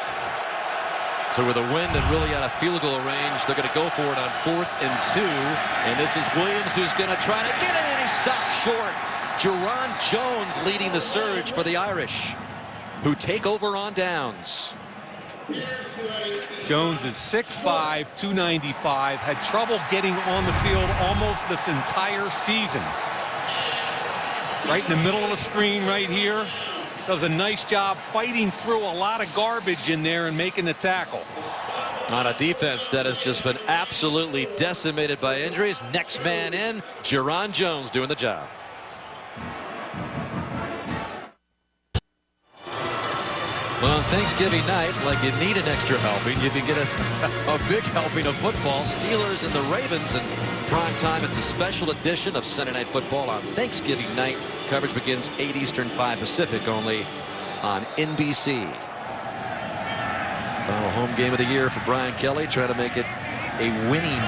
So with a wind and really out of field goal range, they're going to go for it on 4th and 2. And this is Williams who's going to try to get it, and he stopped short. Jerron Jones leading the surge for the Irish, who take over on downs. Jones is 6'5", 295, had trouble getting on the field almost this entire season. Right in the middle of the screen right here. Does a nice job fighting through a lot of garbage in there and making the tackle. On a defense that has just been absolutely decimated by injuries. Next man in, Jerron Jones doing the job. Well, on Thanksgiving night, like you need an extra helping, you can get a big helping of football. Steelers and the Ravens in prime time. It's a special edition of Sunday Night Football on Thanksgiving night. Coverage begins 8 Eastern, 5 Pacific, only on NBC. Final home game of the year for Brian Kelly, trying to make it a winning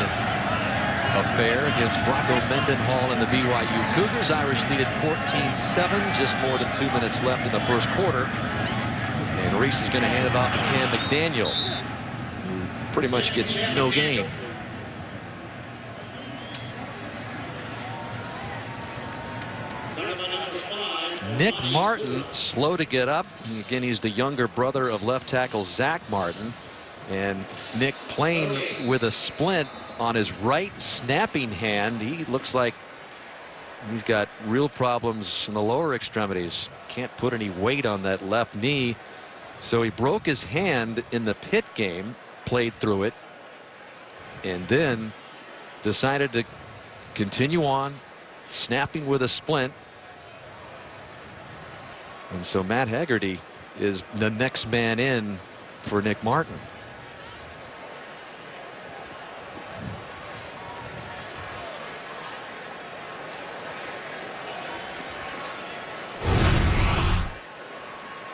affair against Bronco Mendenhall and the BYU Cougars. Irish lead at 14-7, just more than 2 minutes left in the first quarter. And Reese is going to hand it off to Cam McDaniel, who pretty much gets no gain. Nick Martin slow to get up. Again, he's the younger brother of left tackle Zach Martin. And Nick playing with a splint on his right snapping hand. He looks like he's got real problems in the lower extremities. Can't put any weight on that left knee. So he broke his hand in the Pitt game, played through it, and then decided to continue on snapping with a splint. And so Matt Haggerty is the next man in for Nick Martin.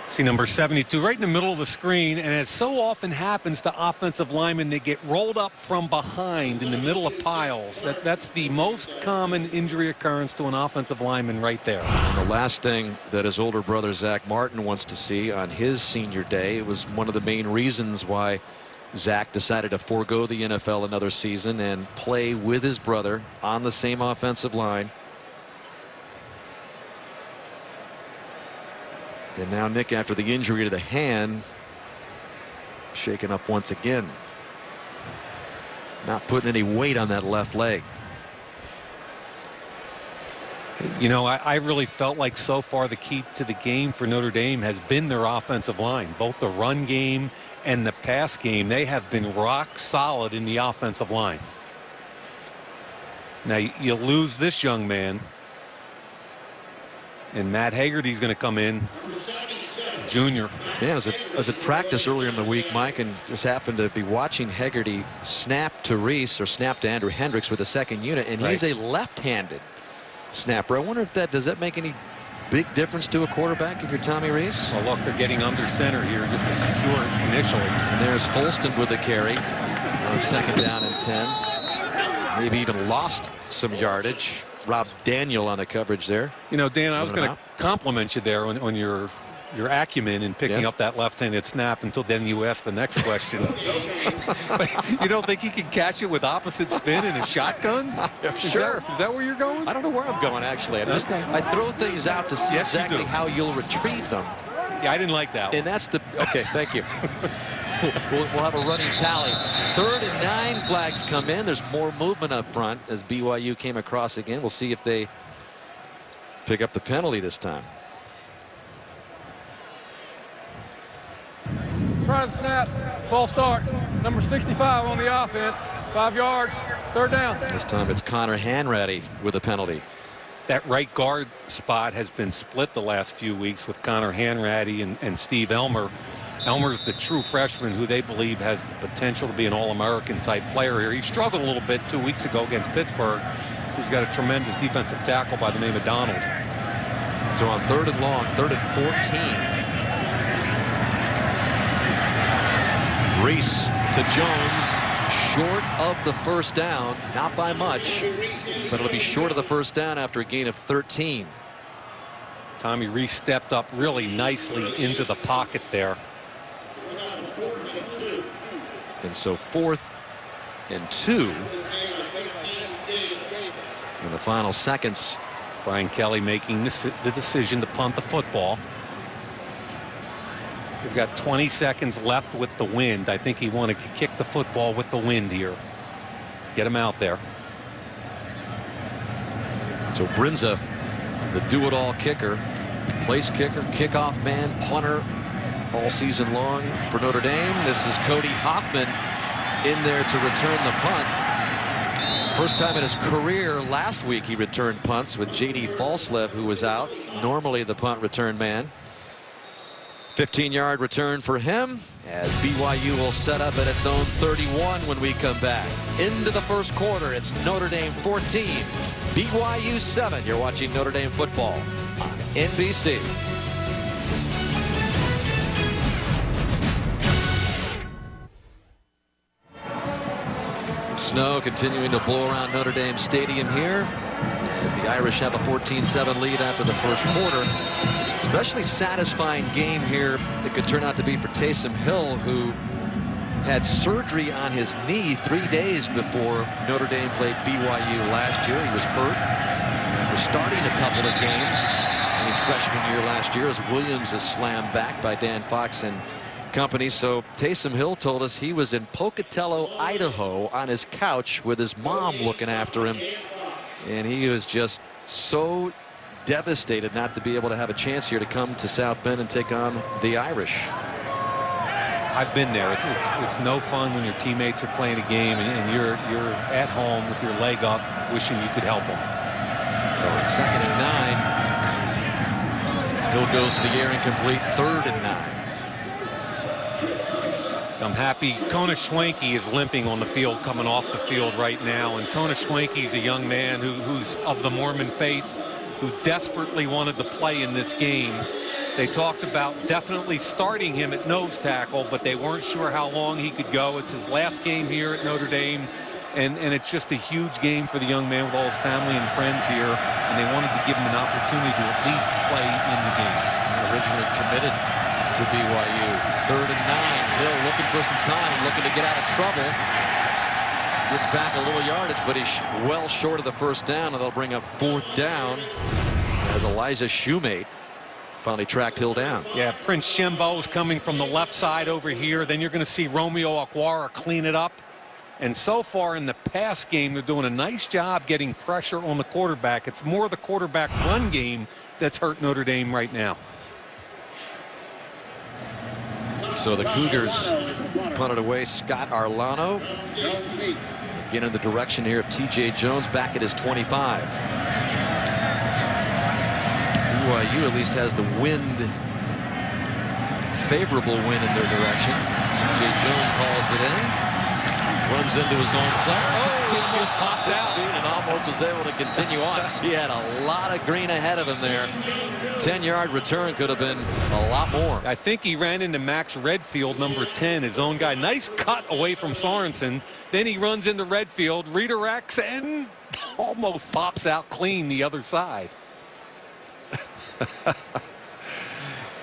See number 72 right in the middle of the screen, and it so often happens to offensive linemen, they get rolled up from behind in the middle of piles. That's the most common injury occurrence to an offensive lineman right there. And the last thing that his older brother Zach Martin wants to see on his senior day, it was one of the main reasons why Zach decided to forego the NFL another season and play with his brother on the same offensive line. And now Nick, after the injury to the hand, shaken up once again. Not putting any weight on that left leg. You know, I really felt like so far the key to the game for Notre Dame has been their offensive line. Both the run game and the pass game, they have been rock solid in the offensive line. Now you lose this young man, and Matt Haggerty's going to come in, junior. Yeah, I was at practice earlier in the week, Mike, and just happened to be watching Haggerty snap to Reese, or snap to Andrew Hendricks with the second unit, and he's a left-handed snapper. I wonder if does that make any big difference to a quarterback if you're Tommy Reese? Well, look, they're getting under center here just to secure it initially. And there's Folston with the carry on second down and 10. Maybe even lost some yardage. Rob Daniel on the coverage there. You know, Dan, I was going to compliment you there on your your acumen in picking up that left-handed snap until then you ask the next question. You don't think he can catch it with opposite spin in a shotgun? Sure. Is that where you're going? I don't know where I'm going, actually. I throw things out to see exactly how you'll retrieve them. Yeah, I didn't like that one. And that's the... Okay, thank you. We'll have a running tally. 3rd and 9 flags come in. There's more movement up front as BYU came across again. We'll see if they pick up the penalty this time. Trying to snap, false start. Number 65 on the offense. 5 yards, 3rd down. This time it's Connor Hanratty with a penalty. That right guard spot has been split the last few weeks with Connor Hanratty and Steve Elmer. Elmer's the true freshman who they believe has the potential to be an All-American type player here. He struggled a little bit 2 weeks ago against Pittsburgh, who's got a tremendous defensive tackle by the name of Donald. So on 3rd and long, 3rd and 14. Reese to Jones, short of the 1st down, not by much, but it'll be short of the 1st down after a gain of 13. Tommy Reese stepped up really nicely into the pocket there. And so 4th and 2 in the final seconds. Brian Kelly making the decision to punt the football. We've got 20 seconds left with the wind. I think he wanted to kick the football with the wind here. Get him out there. So Brinza, the do-it-all kicker, place kicker, kickoff man, punter all season long for Notre Dame. This is Cody Hoffman in there to return the punt. First time in his career last week he returned punts with J.D. Falslev, who was out, normally the punt return man. 15-yard return for him as BYU will set up at its own 31 when we come back. Into the 1st quarter, it's Notre Dame 14, BYU 7. You're watching Notre Dame football on NBC. Snow continuing to blow around Notre Dame Stadium here as the Irish have a 14-7 lead after the 1st quarter. Especially satisfying game here that could turn out to be for Taysom Hill, who had surgery on his knee 3 days before Notre Dame played BYU last year. He was hurt for starting a couple of games in his freshman year last year as Williams is slammed back by Dan Fox and company. So Taysom Hill told us he was in Pocatello, Idaho on his couch with his mom looking after him. And he was just so devastated not to be able to have a chance here to come to South Bend and take on the Irish. I've been there. It's no fun when your teammates are playing a game and you're at home with your leg up wishing you could help them. So it's 2nd and 9. Hill goes to the air incomplete. 3rd and 9. I'm happy Kona Schwenke is limping on the field coming off the field right now. And Kona Schwenke is a young man who's of the Mormon faith, who desperately wanted to play in this game. They talked about definitely starting him at nose tackle, but they weren't sure how long he could go. It's his last game here at Notre Dame, and it's just a huge game for the young man with all his family and friends here, and they wanted to give him an opportunity to at least play in the game. Originally committed to BYU. 3rd and 9. Hill looking for some time, looking to get out of trouble. Gets back a little yardage, but he's well short of the 1st down, and they'll bring up 4th down as Elijah Shoemate finally tracked Hill down. Yeah, Prince Shembo is coming from the left side over here. Then you're going to see Romeo Aguara clean it up. And so far in the pass game, they're doing a nice job getting pressure on the quarterback. It's more the quarterback run game that's hurt Notre Dame right now. So the Cougars punted away Scott Arlano. Again in the direction here of T.J. Jones back at his 25. BYU at least has the wind, favorable wind in their direction. T.J. Jones hauls it in. Runs into his own player. Continues off his feet and almost was able to continue on. He had a lot of green ahead of him there. 10-yard return could have been a lot more. I think he ran into Max Redfield, number 10, his own guy. Nice cut away from Sorensen. Then he runs into Redfield, redirects, and almost pops out clean the other side.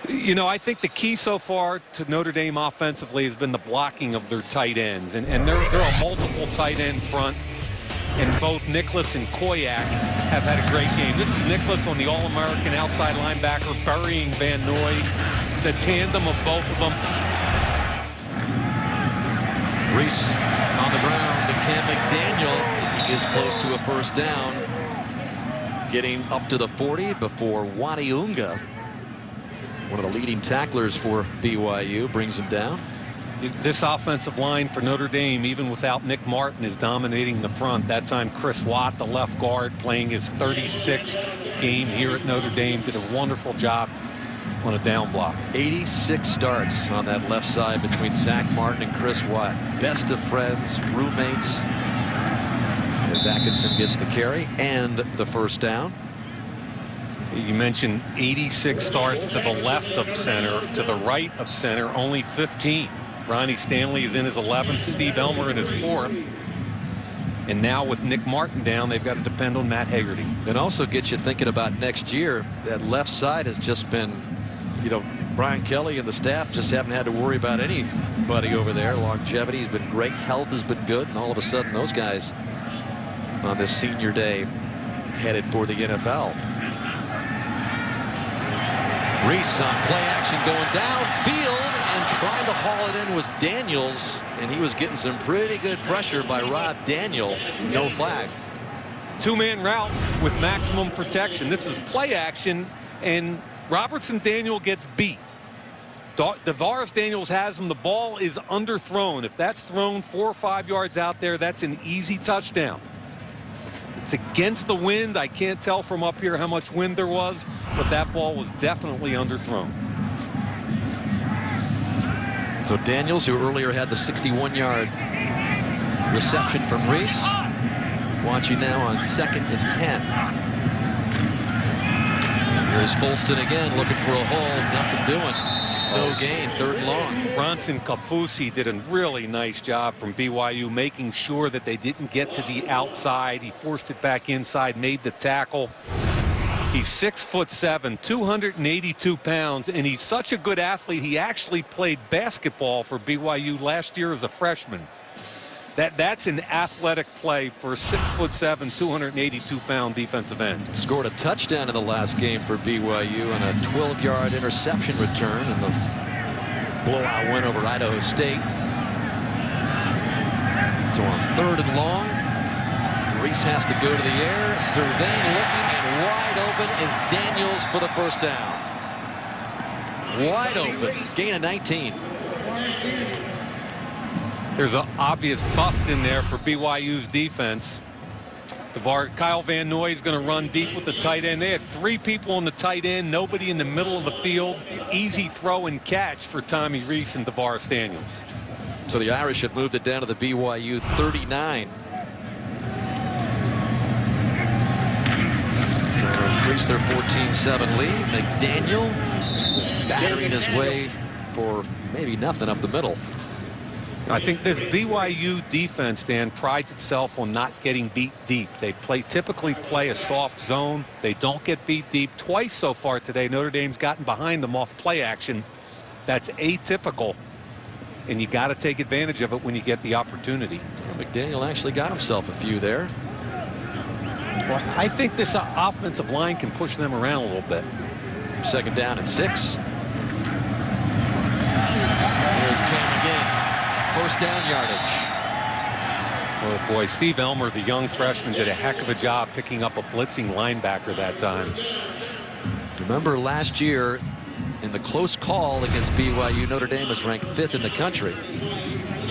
You know, I think the key so far to Notre Dame offensively has been the blocking of their tight ends. And they're a multiple tight end front. And both Nicholas and Koyak have had a great game. This is Nicholas on the All-American outside linebacker burying Van Noy. The tandem of both of them. Reese on the ground to Cam McDaniel. He is close to a first down. Getting up to the 40 before Wadiunga, one of the leading tacklers for BYU, brings him down. This offensive line for Notre Dame, even without Nick Martin, is dominating the front. That time Chris Watt, the left guard, playing his 36th game here at Notre Dame, did a wonderful job on a down block. 86 starts on that left side between Zach Martin and Chris Watt. Best of friends, roommates. As Atkinson gets the carry and the first down. You mentioned 86 starts to the left of center, to the right of center, only 15. Ronnie Stanley is in his 11th, Steve Elmer in his 4th. And now with Nick Martin down, they've got to depend on Matt Hagerty. It also gets you thinking about next year. That left side has just been, you know, Brian Kelly and the staff just haven't had to worry about anybody over there. Longevity has been great. Health has been good. And all of a sudden, those guys on this senior day headed for the NFL. Reese on play action going downfield, and trying to haul it in was Daniels, and he was getting some pretty good pressure by Rob Daniel. No flag. Two-man route with maximum protection. This is play action, and Robertson Daniel gets beat. DeVaris Daniels has him. The ball is underthrown. If that's thrown 4 or 5 yards out there, that's an easy touchdown. It's against the wind. I can't tell from up here how much wind there was, but that ball was definitely underthrown. So Daniels, who earlier had the 61-yard reception from Reese, watching now on 2nd and 10. Here's Folston again, looking for a hole. Nothing doing. No gain, 3rd and long. Bronson Kafusi did a really nice job from BYU, making sure that they didn't get to the outside. He forced it back inside, made the tackle. He's 6'7", 282 pounds, and he's such a good athlete. He actually played basketball for BYU last year as a freshman. That's an athletic play for a 6'7", 282-pound defensive end. Scored a touchdown in the last game for BYU on a 12-yard interception return in the blowout win over Idaho State. So on 3rd and long, Reese has to go to the air, surveying, looking, and wide open is Daniels for the first down. Wide open, gain of 19. There's an obvious bust in there for BYU's defense. Kyle Van Noy is going to run deep with the tight end. They had 3 people on the tight end, nobody in the middle of the field. Easy throw and catch for Tommy Reese and DeVaris Daniels. So the Irish have moved it down to the BYU 39. Increase their 14-7 lead. McDaniel just battering his way for maybe nothing up the middle. I think this BYU defense, Dan, prides itself on not getting beat deep. They typically play a soft zone. They don't get beat deep. Twice so far today, Notre Dame's gotten behind them off play action. That's atypical, and you got to take advantage of it when you get the opportunity. Well, McDaniel actually got himself a few there. Well, I think this offensive line can push them around a little bit. 2nd down and 6. Here's Cam again. First down yardage. Oh boy, Steve Elmer, the young freshman, did a heck of a job picking up a blitzing linebacker that time. Remember last year in the close call against BYU, Notre Dame was ranked 5th in the country.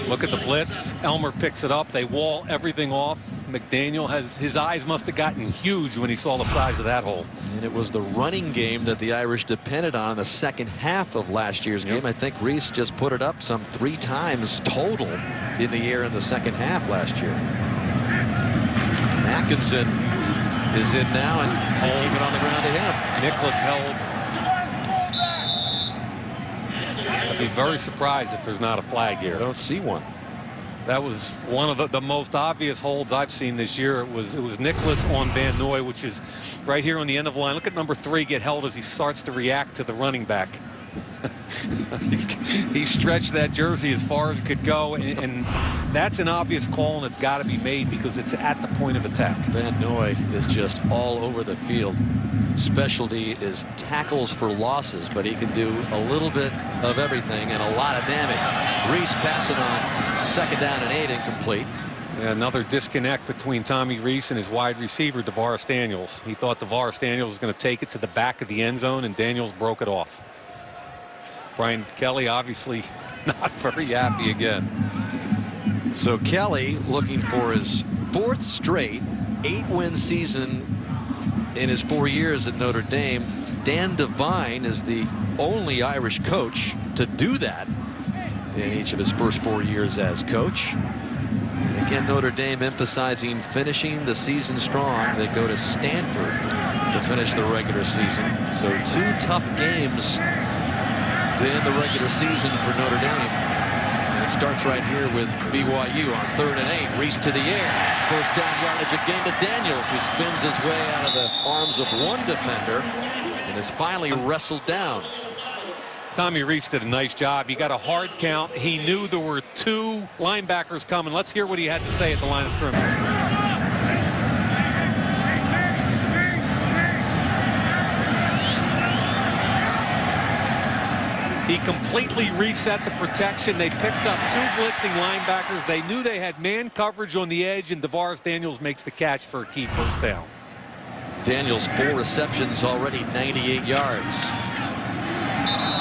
Look at the blitz. Elmer picks it up. They wall everything off. McDaniel his eyes must have gotten huge when he saw the size of that hole. And it was the running game that the Irish depended on the second half of last year's game. I think Reese just put it up some 3 times total in the air in the second half last year. Atkinson is in now, and they keep it on the ground to him. Nicholas held. I'd be very surprised if there's not a flag here. I don't see one. That was one of the most obvious holds I've seen this year. It was Nicholas on Van Noy, which is right here on the end of the line. Look at number 3 get held as he starts to react to the running back. He stretched that jersey as far as it could go, and that's an obvious call, and it's got to be made because it's at the point of attack. Van Noy is just all over the field. Specialty is tackles for losses, but he can do a little bit of everything and a lot of damage. Reese passing on 2nd down and 8, incomplete. Another disconnect between Tommy Reese and his wide receiver, DeVaris Daniels. He thought DeVaris Daniels was going to take it to the back of the end zone, and Daniels broke it off. Brian Kelly obviously not very happy again. So Kelly looking for his 4th straight 8-win season in his 4 years at Notre Dame. Dan Devine is the only Irish coach to do that in each of his first 4 years as coach. And again, Notre Dame emphasizing finishing the season strong. They go to Stanford to finish the regular season. So 2 tough games to end the regular season for Notre Dame. And it starts right here with BYU on 3rd and 8. Reese to the air. 1st down yardage again to Daniels, who spins his way out of the arms of one defender and is finally wrestled down. Tommy Reese did a nice job. He got a hard count. He knew there were 2 linebackers coming. Let's hear what he had to say at the line of scrimmage. He completely reset the protection. They picked up 2 blitzing linebackers. They knew they had man coverage on the edge, and DeVaris Daniels makes the catch for a key 1st down. Daniels 4 receptions, already 98 yards.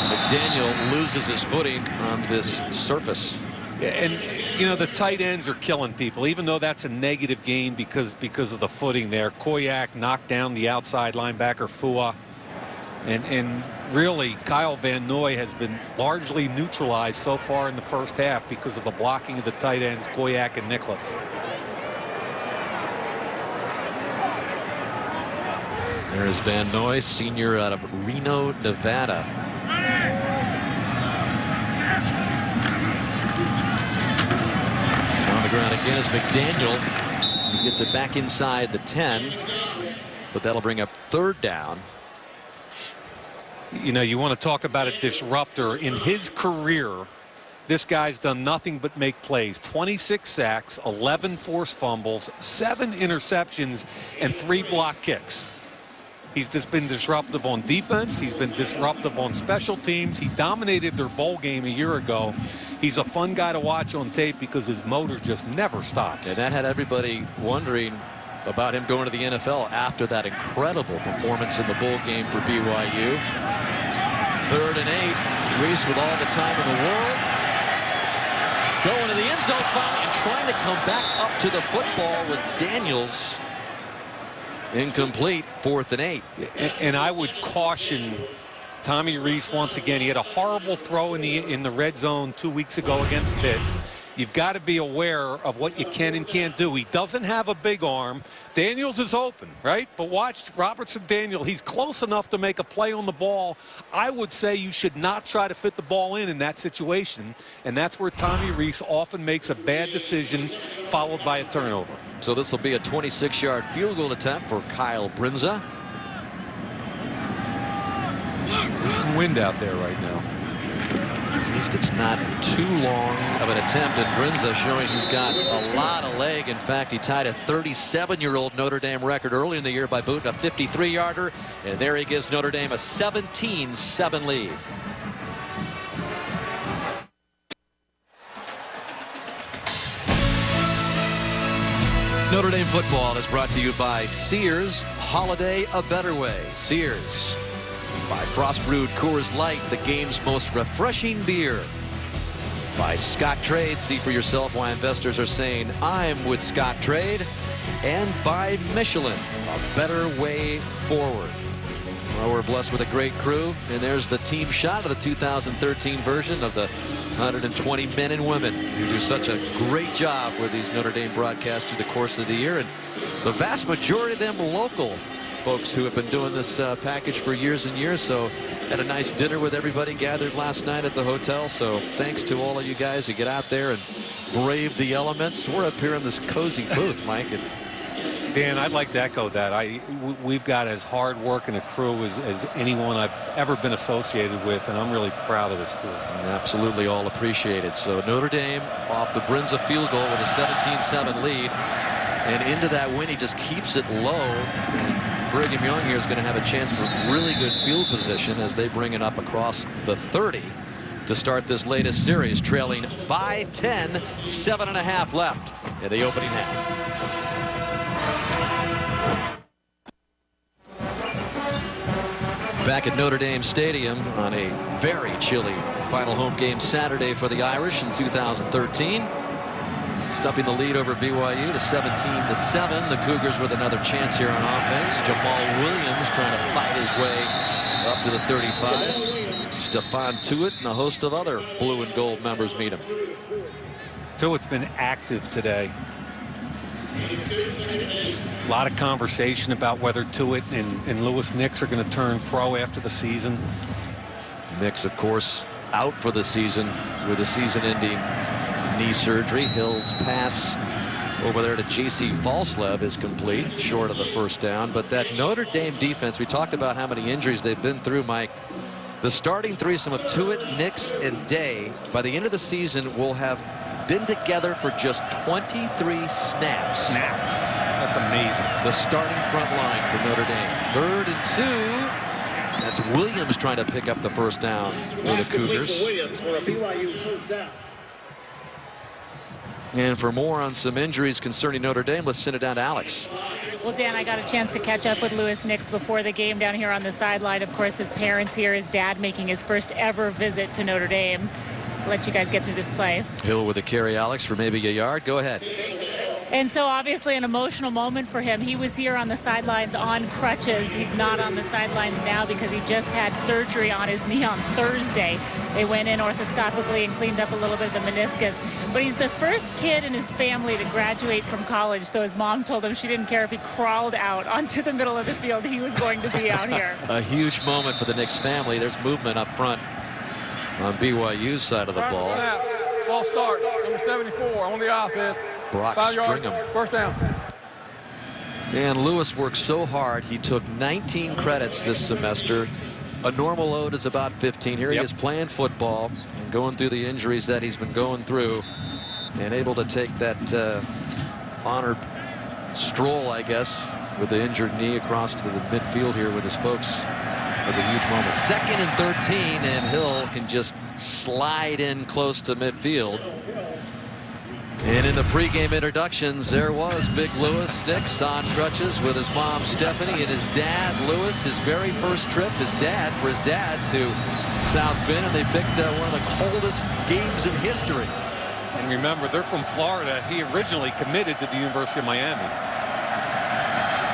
McDaniel loses his footing on this surface. And you know, the tight ends are killing people, even though that's a negative game because of the footing there. Koyak knocked down the outside linebacker Fua. And really, Kyle Van Noy has been largely neutralized so far in the first half because of the blocking of the tight ends, Koyak and Nicholas. There's Van Noy, senior out of Reno, Nevada. On the ground again is McDaniel. He gets it back inside the 10, but that'll bring up 3rd down. You know, you want to talk about a disruptor. In his career, this guy's done nothing but make plays. 26 sacks, 11 forced fumbles, 7 interceptions, and 3 block kicks. He's just been disruptive on defense. He's been disruptive on special teams. He dominated their bowl game a year ago. He's a fun guy to watch on tape because his motor just never stops. And that had everybody wondering about him going to the NFL after that incredible performance in the bowl game for BYU. 3rd and 8. Reese with all the time in the world. Going to the end zone finally and trying to come back up to the football was Daniels. Incomplete. 4th and 8. And I would caution Tommy Reese once again. He had a horrible throw in the red zone 2 weeks ago against Pitt. You've got to be aware of what you can and can't do. He doesn't have a big arm. Daniels is open, right? But watch Robertson Daniel. He's close enough to make a play on the ball. I would say you should not try to fit the ball in that situation. And that's where Tommy Reese often makes a bad decision followed by a turnover. So this will be a 26-yard field goal attempt for Kyle Brinza. There's some wind out there right now. At least it's not too long of an attempt, and Brinza showing he's got a lot of leg. In fact, he tied a 37-year-old Notre Dame record early in the year by booting a 53-yarder, and there he gives Notre Dame a 17-7 lead. Notre Dame football is brought to you by Sears. Holiday a better way. Sears. By Frost Brewed Coors Light, the game's most refreshing beer. By Scott Trade, see for yourself why investors are saying I'm with Scott Trade. And by Michelin, a better way forward. Well, we're blessed with a great crew, and there's the team shot of the 2013 version of the 120 men and women who do such a great job with these Notre Dame broadcasts through the course of the year, and the vast majority of them local folks who have been doing this package for years and years. So had a nice dinner with everybody gathered last night at the hotel. So thanks to all of you guys who get out there and brave the elements. We're up here in this cozy booth, Mike, and Dan, I'd like to echo that. We've got as hard-working a crew as anyone I've ever been associated with, and I'm really proud of this crew. Absolutely all appreciated. So Notre Dame off the Brinza field goal with a 17-7 lead. And into that win, he just keeps it low. And Brigham Young here is going to have a chance for really good field position as they bring it up across the 30 to start this latest series, trailing by 10, 7.5 left in the opening half. Back at Notre Dame Stadium on a very chilly final home game Saturday for the Irish in 2013. Stumping the lead over BYU to 17-7. The Cougars with another chance here on offense. Jamal Williams trying to fight his way up to the 35. Stephon Tuitt and a host of other blue and gold members meet him. Tuitt's been active today. A lot of conversation about whether Tuitt and Lewis Nix are going to turn pro after the season. Nix, of course, out for the season with a season-ending knee surgery. Hill's pass over there to J.C. Falslev is complete, short of the first down. But that Notre Dame defense, we talked about how many injuries they've been through, Mike. The starting threesome of Tuitt, Nix, and Day by the end of the season will have been together for just 23 snaps. That's amazing. The starting front line for Notre Dame. 3rd and 2. That's Williams trying to pick up the first down for the Cougars. And for more on some injuries concerning Notre Dame, let's send it down to Alex. Well, Dan, I got a chance to catch up with Lewis Nix before the game down here on the sideline. Of course, his parents here, his dad making his first ever visit to Notre Dame. I'll let you guys get through this play. Hill with a carry, Alex, for maybe a yard. Go ahead. And so obviously an emotional moment for him. He was here on the sidelines on crutches. He's not on the sidelines now because he just had surgery on his knee on Thursday. They went in orthoscopically and cleaned up a little bit of the meniscus. But he's the first kid in his family to graduate from college. So his mom told him she didn't care if he crawled out onto the middle of the field. He was going to be out here. A huge moment for the Nix family. There's movement up front on BYU's side of the ball. False start, number 74 on the offense. Brock 5 yards, Stringham. first down. And Lewis worked so hard. He took 19 credits this semester. A normal load is about 15. Here he is playing football and going through the injuries that he's been going through and able to take that honored stroll, I guess, with the injured knee across to the midfield here with his folks. Was a huge moment. 2nd and 13, and Hill can just slide in close to midfield. And in the pregame introductions, there was Big Lewis Nix on crutches with his mom Stephanie and his dad Lewis. His very first trip, for his dad to South Bend, and they picked one of the coldest games in history. And remember, they're from Florida. He originally committed to the University of Miami.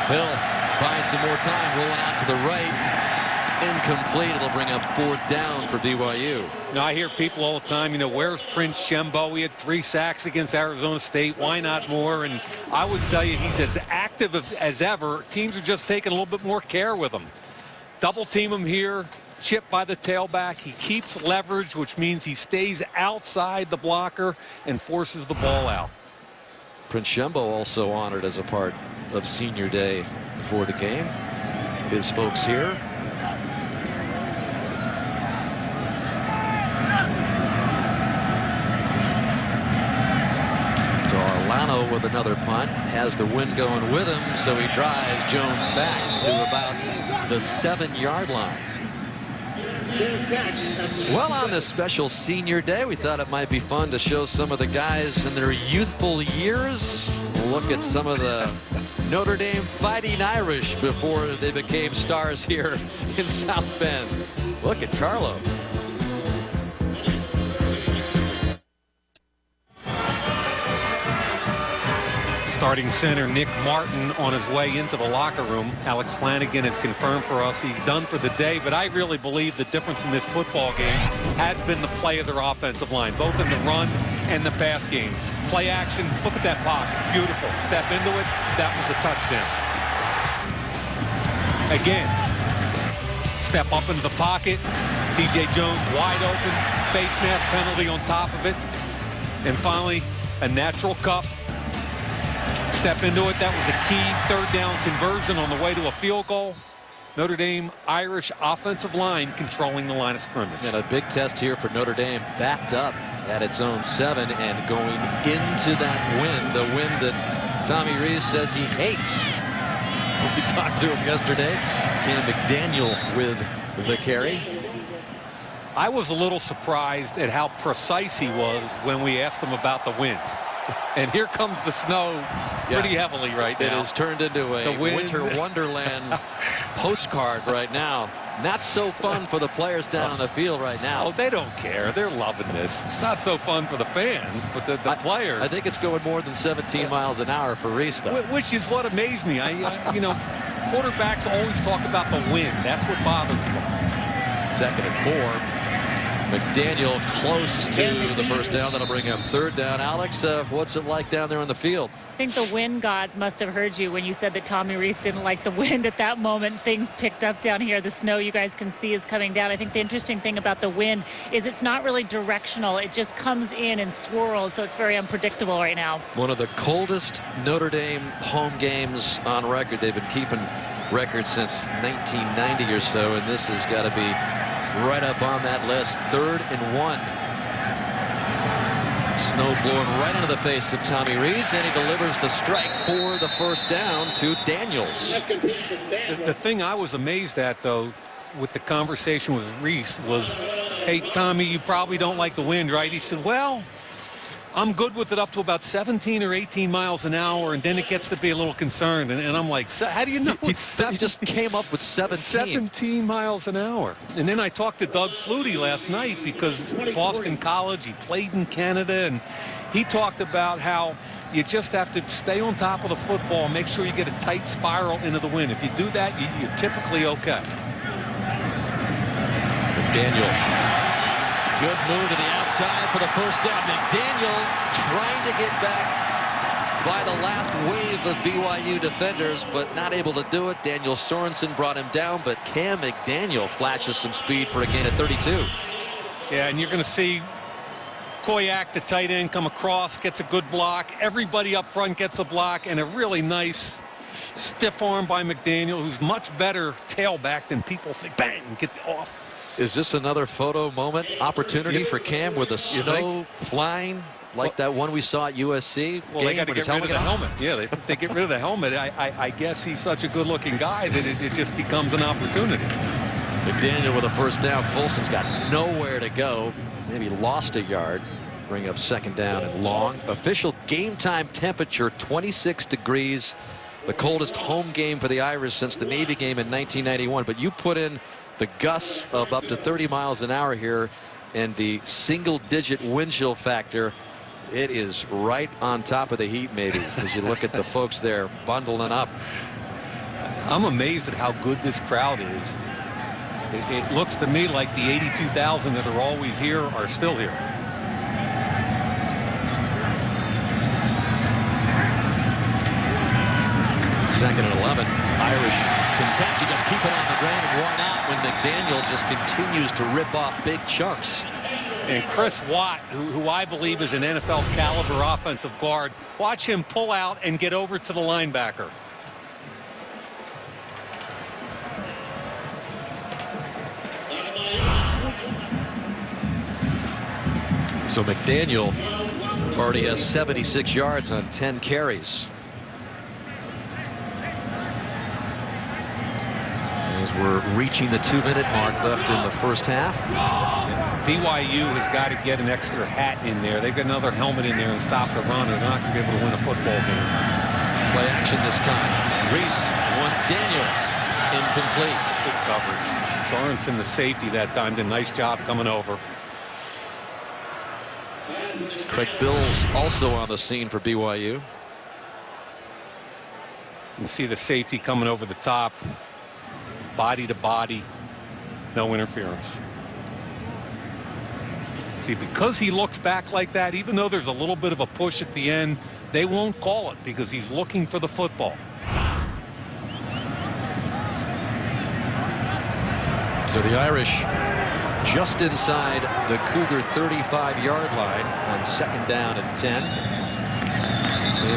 Hill buying some more time, rolling out to the right. Incomplete. It'll bring up 4th down for BYU. Now, I hear people all the time, where's Prince Shembo? He had 3 sacks against Arizona State. Why not more? And I would tell you he's as active as ever. Teams are just taking a little bit more care with him. Double team him here. Chip by the tailback. He keeps leverage, which means he stays outside the blocker and forces the ball out. Prince Shembo also honored as a part of senior day before the game. His folks here. So Arlano with another punt, has the wind going with him, so he drives Jones back to about the 7-yard line. Well, on this special senior day, we thought it might be fun to show some of the guys in their youthful years. Look at some of the Notre Dame Fighting Irish before they became stars here in South Bend. Look at Carlo. Starting center Nick Martin on his way into the locker room. Alex Flanagan has confirmed for us he's done for the day, but I really believe the difference in this football game has been the play of their offensive line, both in the run and the pass game. Play action, look at that pocket, beautiful. Step into it, that was a touchdown. Again, step up into the pocket, TJ Jones wide open, face mask penalty on top of it, and finally a natural cup. step into it. That was a key third down conversion on the way to a field goal. Notre Dame Irish offensive line controlling the line of scrimmage. And a big test here for Notre Dame, backed up at its own 7 and going into that wind, the wind that Tommy Rees says he hates. We talked to him yesterday. Cam McDaniel with the carry. I was a little surprised at how precise he was when we asked him about the wind. And here comes the snow pretty heavily right now. It has turned into a winter wonderland postcard right now. Not so fun for the players down on the field right now. Oh, they don't care. They're loving this. It's not so fun for the fans, but the players. I think it's going more than 17 miles an hour for Rees, though. Which is what amazed me. You know, quarterbacks always talk about the wind. That's what bothers them. 2nd and 4. McDaniel close to the first down. That'll bring him 3rd down. Alex, what's it like down there on the field? I think the wind gods must have heard you when you said that Tommy Rees didn't like the wind at that moment. Things picked up down here. The snow you guys can see is coming down. I think the interesting thing about the wind is it's not really directional. It just comes in and swirls, so it's very unpredictable right now. One of the coldest Notre Dame home games on record. They've been keeping records since 1990 or so, and this has got to be right up on that list. 3rd and 1. Snow blowing right into the face of Tommy Rees, and he delivers the strike for the first down to Daniels. The thing I was amazed at, though, with the conversation with Rees was, hey, Tommy, you probably don't like the wind, right? He said, well, I'm good with it up to about 17 or 18 miles an hour, and then it gets to be a little concerned. And I'm like, how do you know? He just came up with 17. 17 miles an hour. And then I talked to Doug Flutie last night because Boston College, he played in Canada, and he talked about how you just have to stay on top of the football and make sure you get a tight spiral into the wind. If you do that, you're typically okay. McDaniel. Good move to the outside for the first down. McDaniel trying to get back by the last wave of BYU defenders, but not able to do it. Daniel Sorensen brought him down, but Cam McDaniel flashes some speed for a gain of 32. Yeah, and you're going to see Koyak, the tight end, come across, gets a good block. Everybody up front gets a block, and a really nice stiff arm by McDaniel, who's much better tailback than people think. Bang, get off. Is this another photo moment opportunity for Cam with the snow flying like that one we saw at USC? Well, they got to get rid of the helmet. Yeah, they get rid of the helmet. I guess he's such a good-looking guy that it just becomes an opportunity. McDaniel with a first down. Folston's got nowhere to go. Maybe lost a yard. Bring up 2nd down and long. Official game time temperature 26 degrees. The coldest home game for the Irish since the Navy game in 1991. But you put in the gusts of up to 30 miles an hour here and the single-digit wind chill factor. It is right on top of the heat, maybe, as you look at the folks there bundling up. I'm amazed at how good this crowd is. It looks to me like the 82,000 that are always here are still here. Second and 11. Irish content to just keep it on the ground, and why not when McDaniel just continues to rip off big chunks. And Chris Watt, who I believe is an NFL caliber offensive guard, watch him pull out and get over to the linebacker. So McDaniel already has 76 yards on 10 carries. As we're reaching the 2-minute mark left in the first half. BYU has got to get an extra hat in there. They've got another helmet in there and stop the run. They're not going to be able to win a football game. Play action this time. Rees wants Daniels. Incomplete. Good coverage. Sorensen, the safety that time, did a nice job coming over. Craig Bills also on the scene for BYU. You can see the safety coming over the top. Body to body, no interference. See, because he looks back like that, even though there's a little bit of a push at the end, they won't call it because he's looking for the football. So the Irish just inside the Cougar 35-yard line on 2nd down and 10.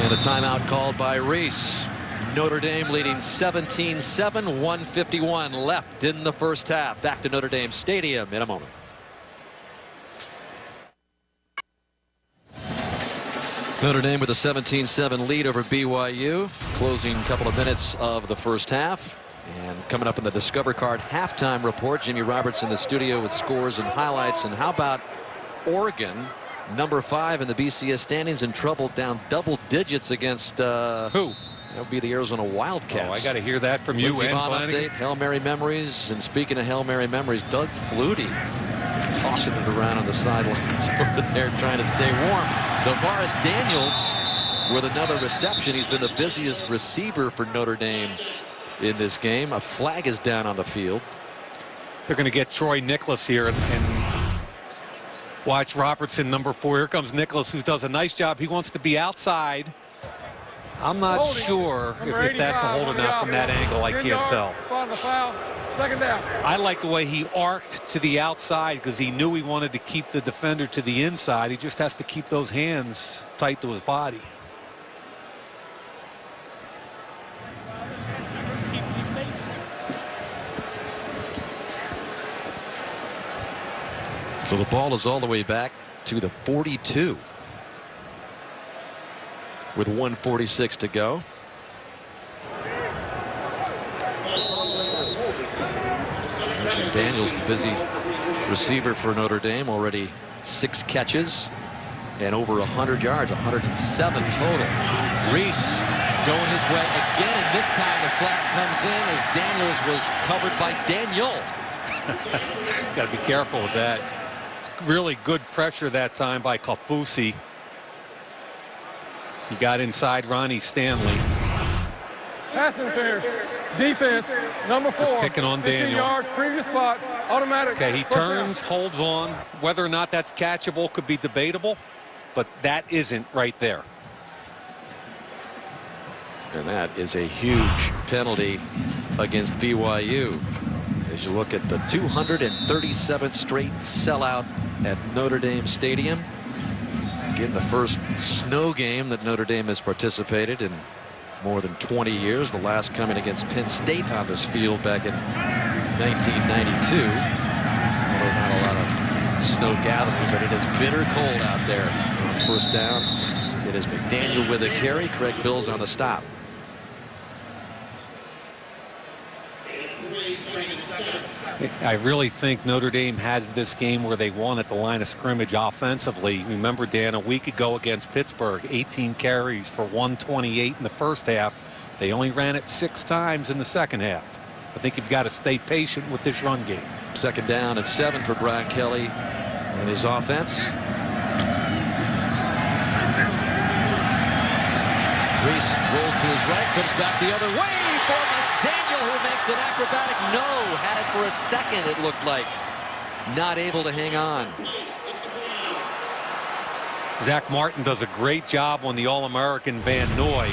And a timeout called by Reese. Notre Dame leading 17-7, 1:51 left in the first half. Back to Notre Dame Stadium in a moment. Notre Dame with a 17-7 lead over BYU. Closing couple of minutes of the first half. And coming up in the Discover Card halftime report, Jimmy Roberts in the studio with scores and highlights. And how about Oregon, number 5 in the BCS standings, in trouble, down double digits against who? That would be the Arizona Wildcats. Oh, I got to hear that from you. Lindsey Vonn update, Hail Mary memories. And speaking of Hail Mary memories, Doug Flutie tossing it around on the sidelines over there trying to stay warm. Tavares Daniels with another reception. He's been the busiest receiver for Notre Dame in this game. A flag is down on the field. They're going to get Troy Nicholas here and watch Robertson, number 4. Here comes Nicholas, who does a nice job. He wants to be outside. I'm not sure if that's a hold or not from that angle. I can't tell. Second down. I like the way he arced to the outside because he knew he wanted to keep the defender to the inside. He just has to keep those hands tight to his body. So the ball is all the way back to the 42 with 1:46 to go. Daniels, the busy receiver for Notre Dame, already 6 catches and over 100 yards, 107 total. Reese going his way again, and this time the flag comes in as Daniels was covered by Daniel. Got to be careful with that. It's really good pressure that time by Kaufusi. He got inside Ronnie Stanley. Pass interference. Defense, number 4. They're picking on 15 Daniel. yards, previous spot, automatic. Okay, he turns, holds on. Whether or not that's catchable could be debatable, but that isn't right there. And that is a huge penalty against BYU. As you look at the 237th straight sellout at Notre Dame Stadium. Again, the first snow game that Notre Dame has participated in more than 20 years. The last coming against Penn State on this field back in 1992. Although not a lot of snow gathering, but it is bitter cold out there. On first down, it is McDaniel with a carry. Craig Bills on the stop. I really think Notre Dame has this game where they won at the line of scrimmage offensively. Remember, Dan, a week ago against Pittsburgh, 18 carries for 128 in the first half. They only ran it 6 times in the second half. I think you've got to stay patient with this run game. Second down and 7 for Brian Kelly and his offense. Reese rolls to his right, comes back the other way for McDaniel, who makes an acrobatic no. Had it for a second, it looked like. Not able to hang on. Zach Martin does a great job on the All-American Van Noy.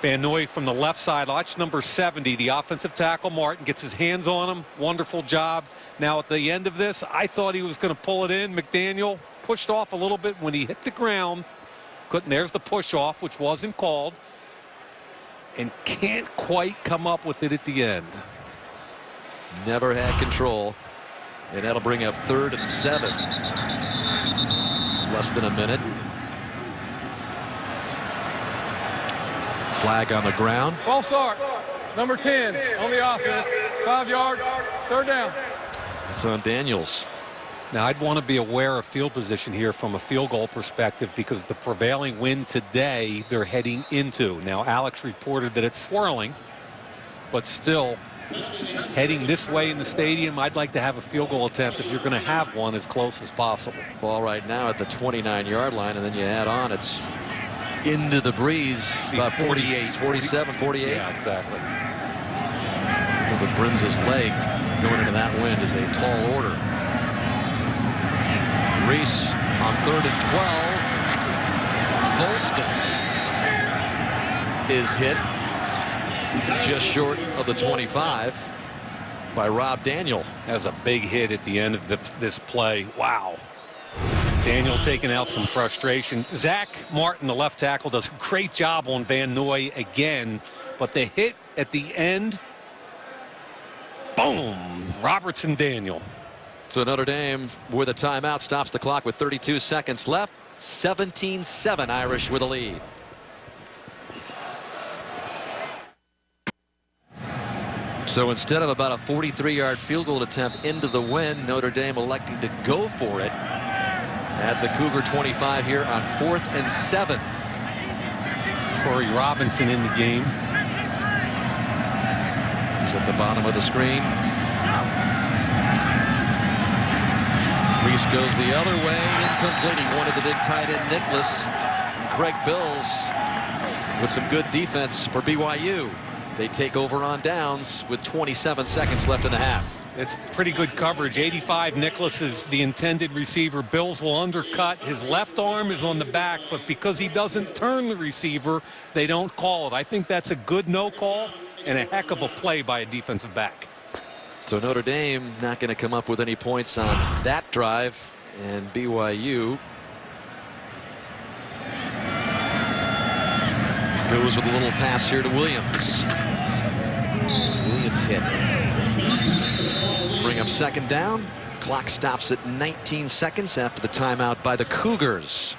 Van Noy from the left side, watch number 70, the offensive tackle. Martin gets his hands on him. Wonderful job. Now at the end of this, I thought he was going to pull it in. McDaniel pushed off a little bit when he hit the ground. Couldn't. There's the push off, which wasn't called. And can't quite come up with it at the end. Never had control. And that'll bring up 3rd and 7. Less than a minute. Flag on the ground. False start. Number 10 on the offense. 5 yards. 3rd down. It's on Daniels. Now, I'd want to be aware of field position here from a field goal perspective because the prevailing wind today they're heading into. Now, Alex reported that it's swirling, but still heading this way in the stadium. I'd like to have a field goal attempt if you're going to have one as close as possible. Ball right now at the 29-yard line, and then you add on, it's into the breeze, about 48, 47, 48. Yeah, exactly. With Brinz's leg going into that wind is a tall order. Reese on 3rd and 12. Volston is hit just short of the 25 by Rob Daniel. That was a big hit at the end of this play. Wow. Daniel taking out some frustration. Zach Martin, the left tackle, does a great job on Van Noy again, but the hit at the end, boom, Robertson Daniel. So Notre Dame with a timeout stops the clock with 32 seconds left. 17-7 Irish with a lead. So instead of about a 43-yard field goal attempt into the wind, Notre Dame electing to go for it at the Cougar 25 here on 4th and 7. Corey Robinson in the game. He's at the bottom of the screen. Reese goes the other way, incomplete. He wanted the big tight end Nicholas. And Craig Bills with some good defense for BYU. They take over on downs with 27 seconds left in the half. It's pretty good coverage. 85 Nicholas is the intended receiver. Bills will undercut. His left arm is on the back, but because he doesn't turn the receiver, they don't call it. I think that's a good no call and a heck of a play by a defensive back. So Notre Dame not going to come up with any points on that drive, and BYU goes with a little pass here to Williams. Williams hit. Bring up second down. Clock stops at 19 seconds after the timeout by the Cougars.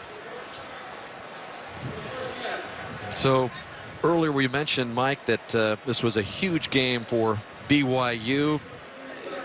So earlier we mentioned, Mike, that this was a huge game for BYU.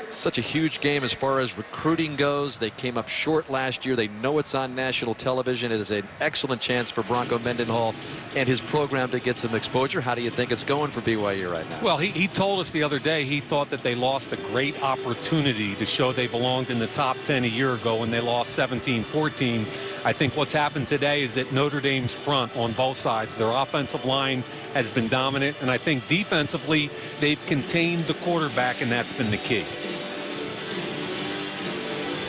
Such a huge game as far as recruiting goes. They came up short last year. They know it's on national television. It is an excellent chance for Bronco Mendenhall and his program to get some exposure. How do you think it's going for BYU right now? Well, he told us the other day he thought that they lost a great opportunity to show they belonged in the top 10 a year ago when they lost 17-14. I think what's happened today is that Notre Dame's front on both sides, their offensive line has been dominant, and I think defensively they've contained the quarterback, and that's been the key.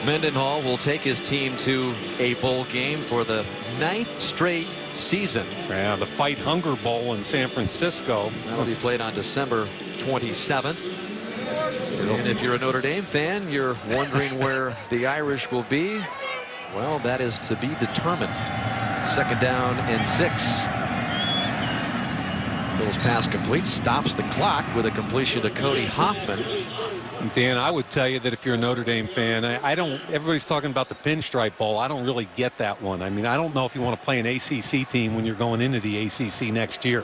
Mendenhall will take his team to a bowl game for the 9th straight season. Yeah, the Fight Hunger Bowl in San Francisco. That'll be played on December 27th. And if you're a Notre Dame fan, you're wondering where the Irish will be. Well, that is to be determined. Second down and 6. Bill's pass complete, stops the clock with a completion to Cody Hoffman. Dan, I would tell you that if you're a Notre Dame fan, I don't, everybody's talking about the Pinstripe Bowl. I don't really get that one. I mean, I don't know if you want to play an ACC team when you're going into the ACC next year.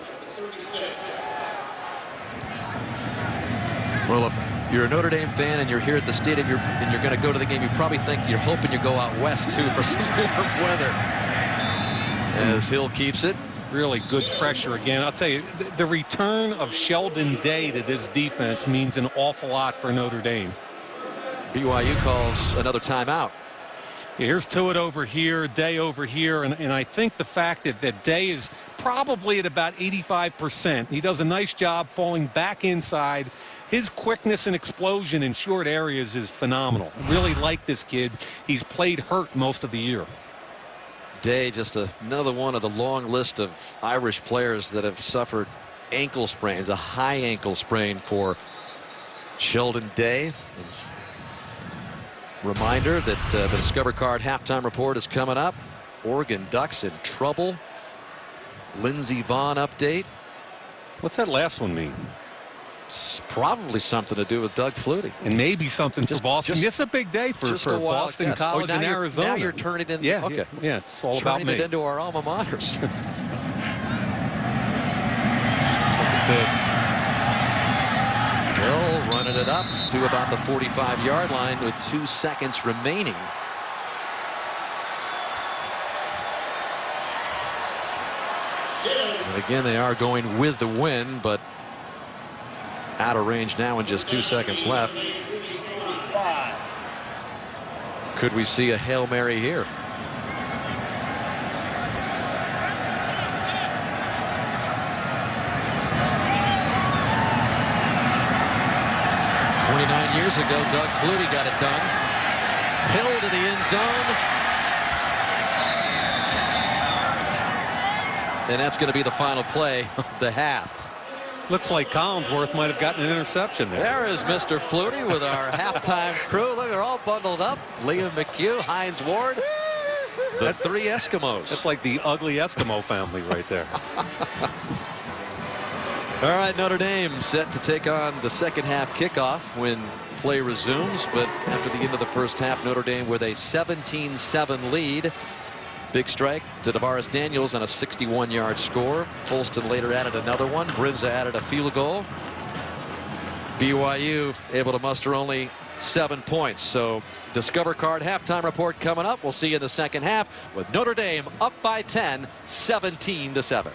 Well, if you're a Notre Dame fan and you're here at the stadium and you're going to go to the game, you probably think you're hoping you go out west, too, for some warm weather. As Hill keeps it. Really good pressure again. I'll tell you, the return of Sheldon Day to this defense means an awful lot for Notre Dame. BYU calls another timeout. Yeah, here's Tuitt over here, Day over here, and I think the fact that Day is probably at about 85%. He does a nice job falling back inside. His quickness and explosion in short areas is phenomenal. I really like this kid. He's played hurt most of the year. Day, just another one of the long list of Irish players that have suffered ankle sprains. A high ankle sprain for Sheldon Day. And reminder that the Discover Card halftime report is coming up. Oregon Ducks in trouble. Lindsey Vaughn update. What's that last one mean? It's probably something to do with Doug Flutie. And maybe something for Boston. It's a big day for Boston College in Arizona. Now you're turning it into, yeah, okay. Yeah, it's all about me. Turning it into our alma maters. Look at this. Hill running it up to about the 45-yard line with 2 seconds remaining. And again, they are going with the win, but out of range now and just 2 seconds left. Could we see a Hail Mary here? Years ago, Doug Flutie got it done. Hill to the end zone. And that's going to be the final play of the half. Looks like Collinsworth might have gotten an interception there. There is Mr. Flutie with our halftime crew. Look, they're all bundled up. Liam McHugh, Hines Ward. The three Eskimos. That's like the ugly Eskimo family right there. All right, Notre Dame set to take on the second half kickoff when play resumes. But after the end of the first half, Notre Dame with a 17-7 lead. Big strike to Tavares Daniels on a 61-yard score. Folston later added another one. Brinza added a field goal. BYU able to muster only 7 points. So Discover Card halftime report coming up. We'll see you in the second half with Notre Dame up by 10, 17-7.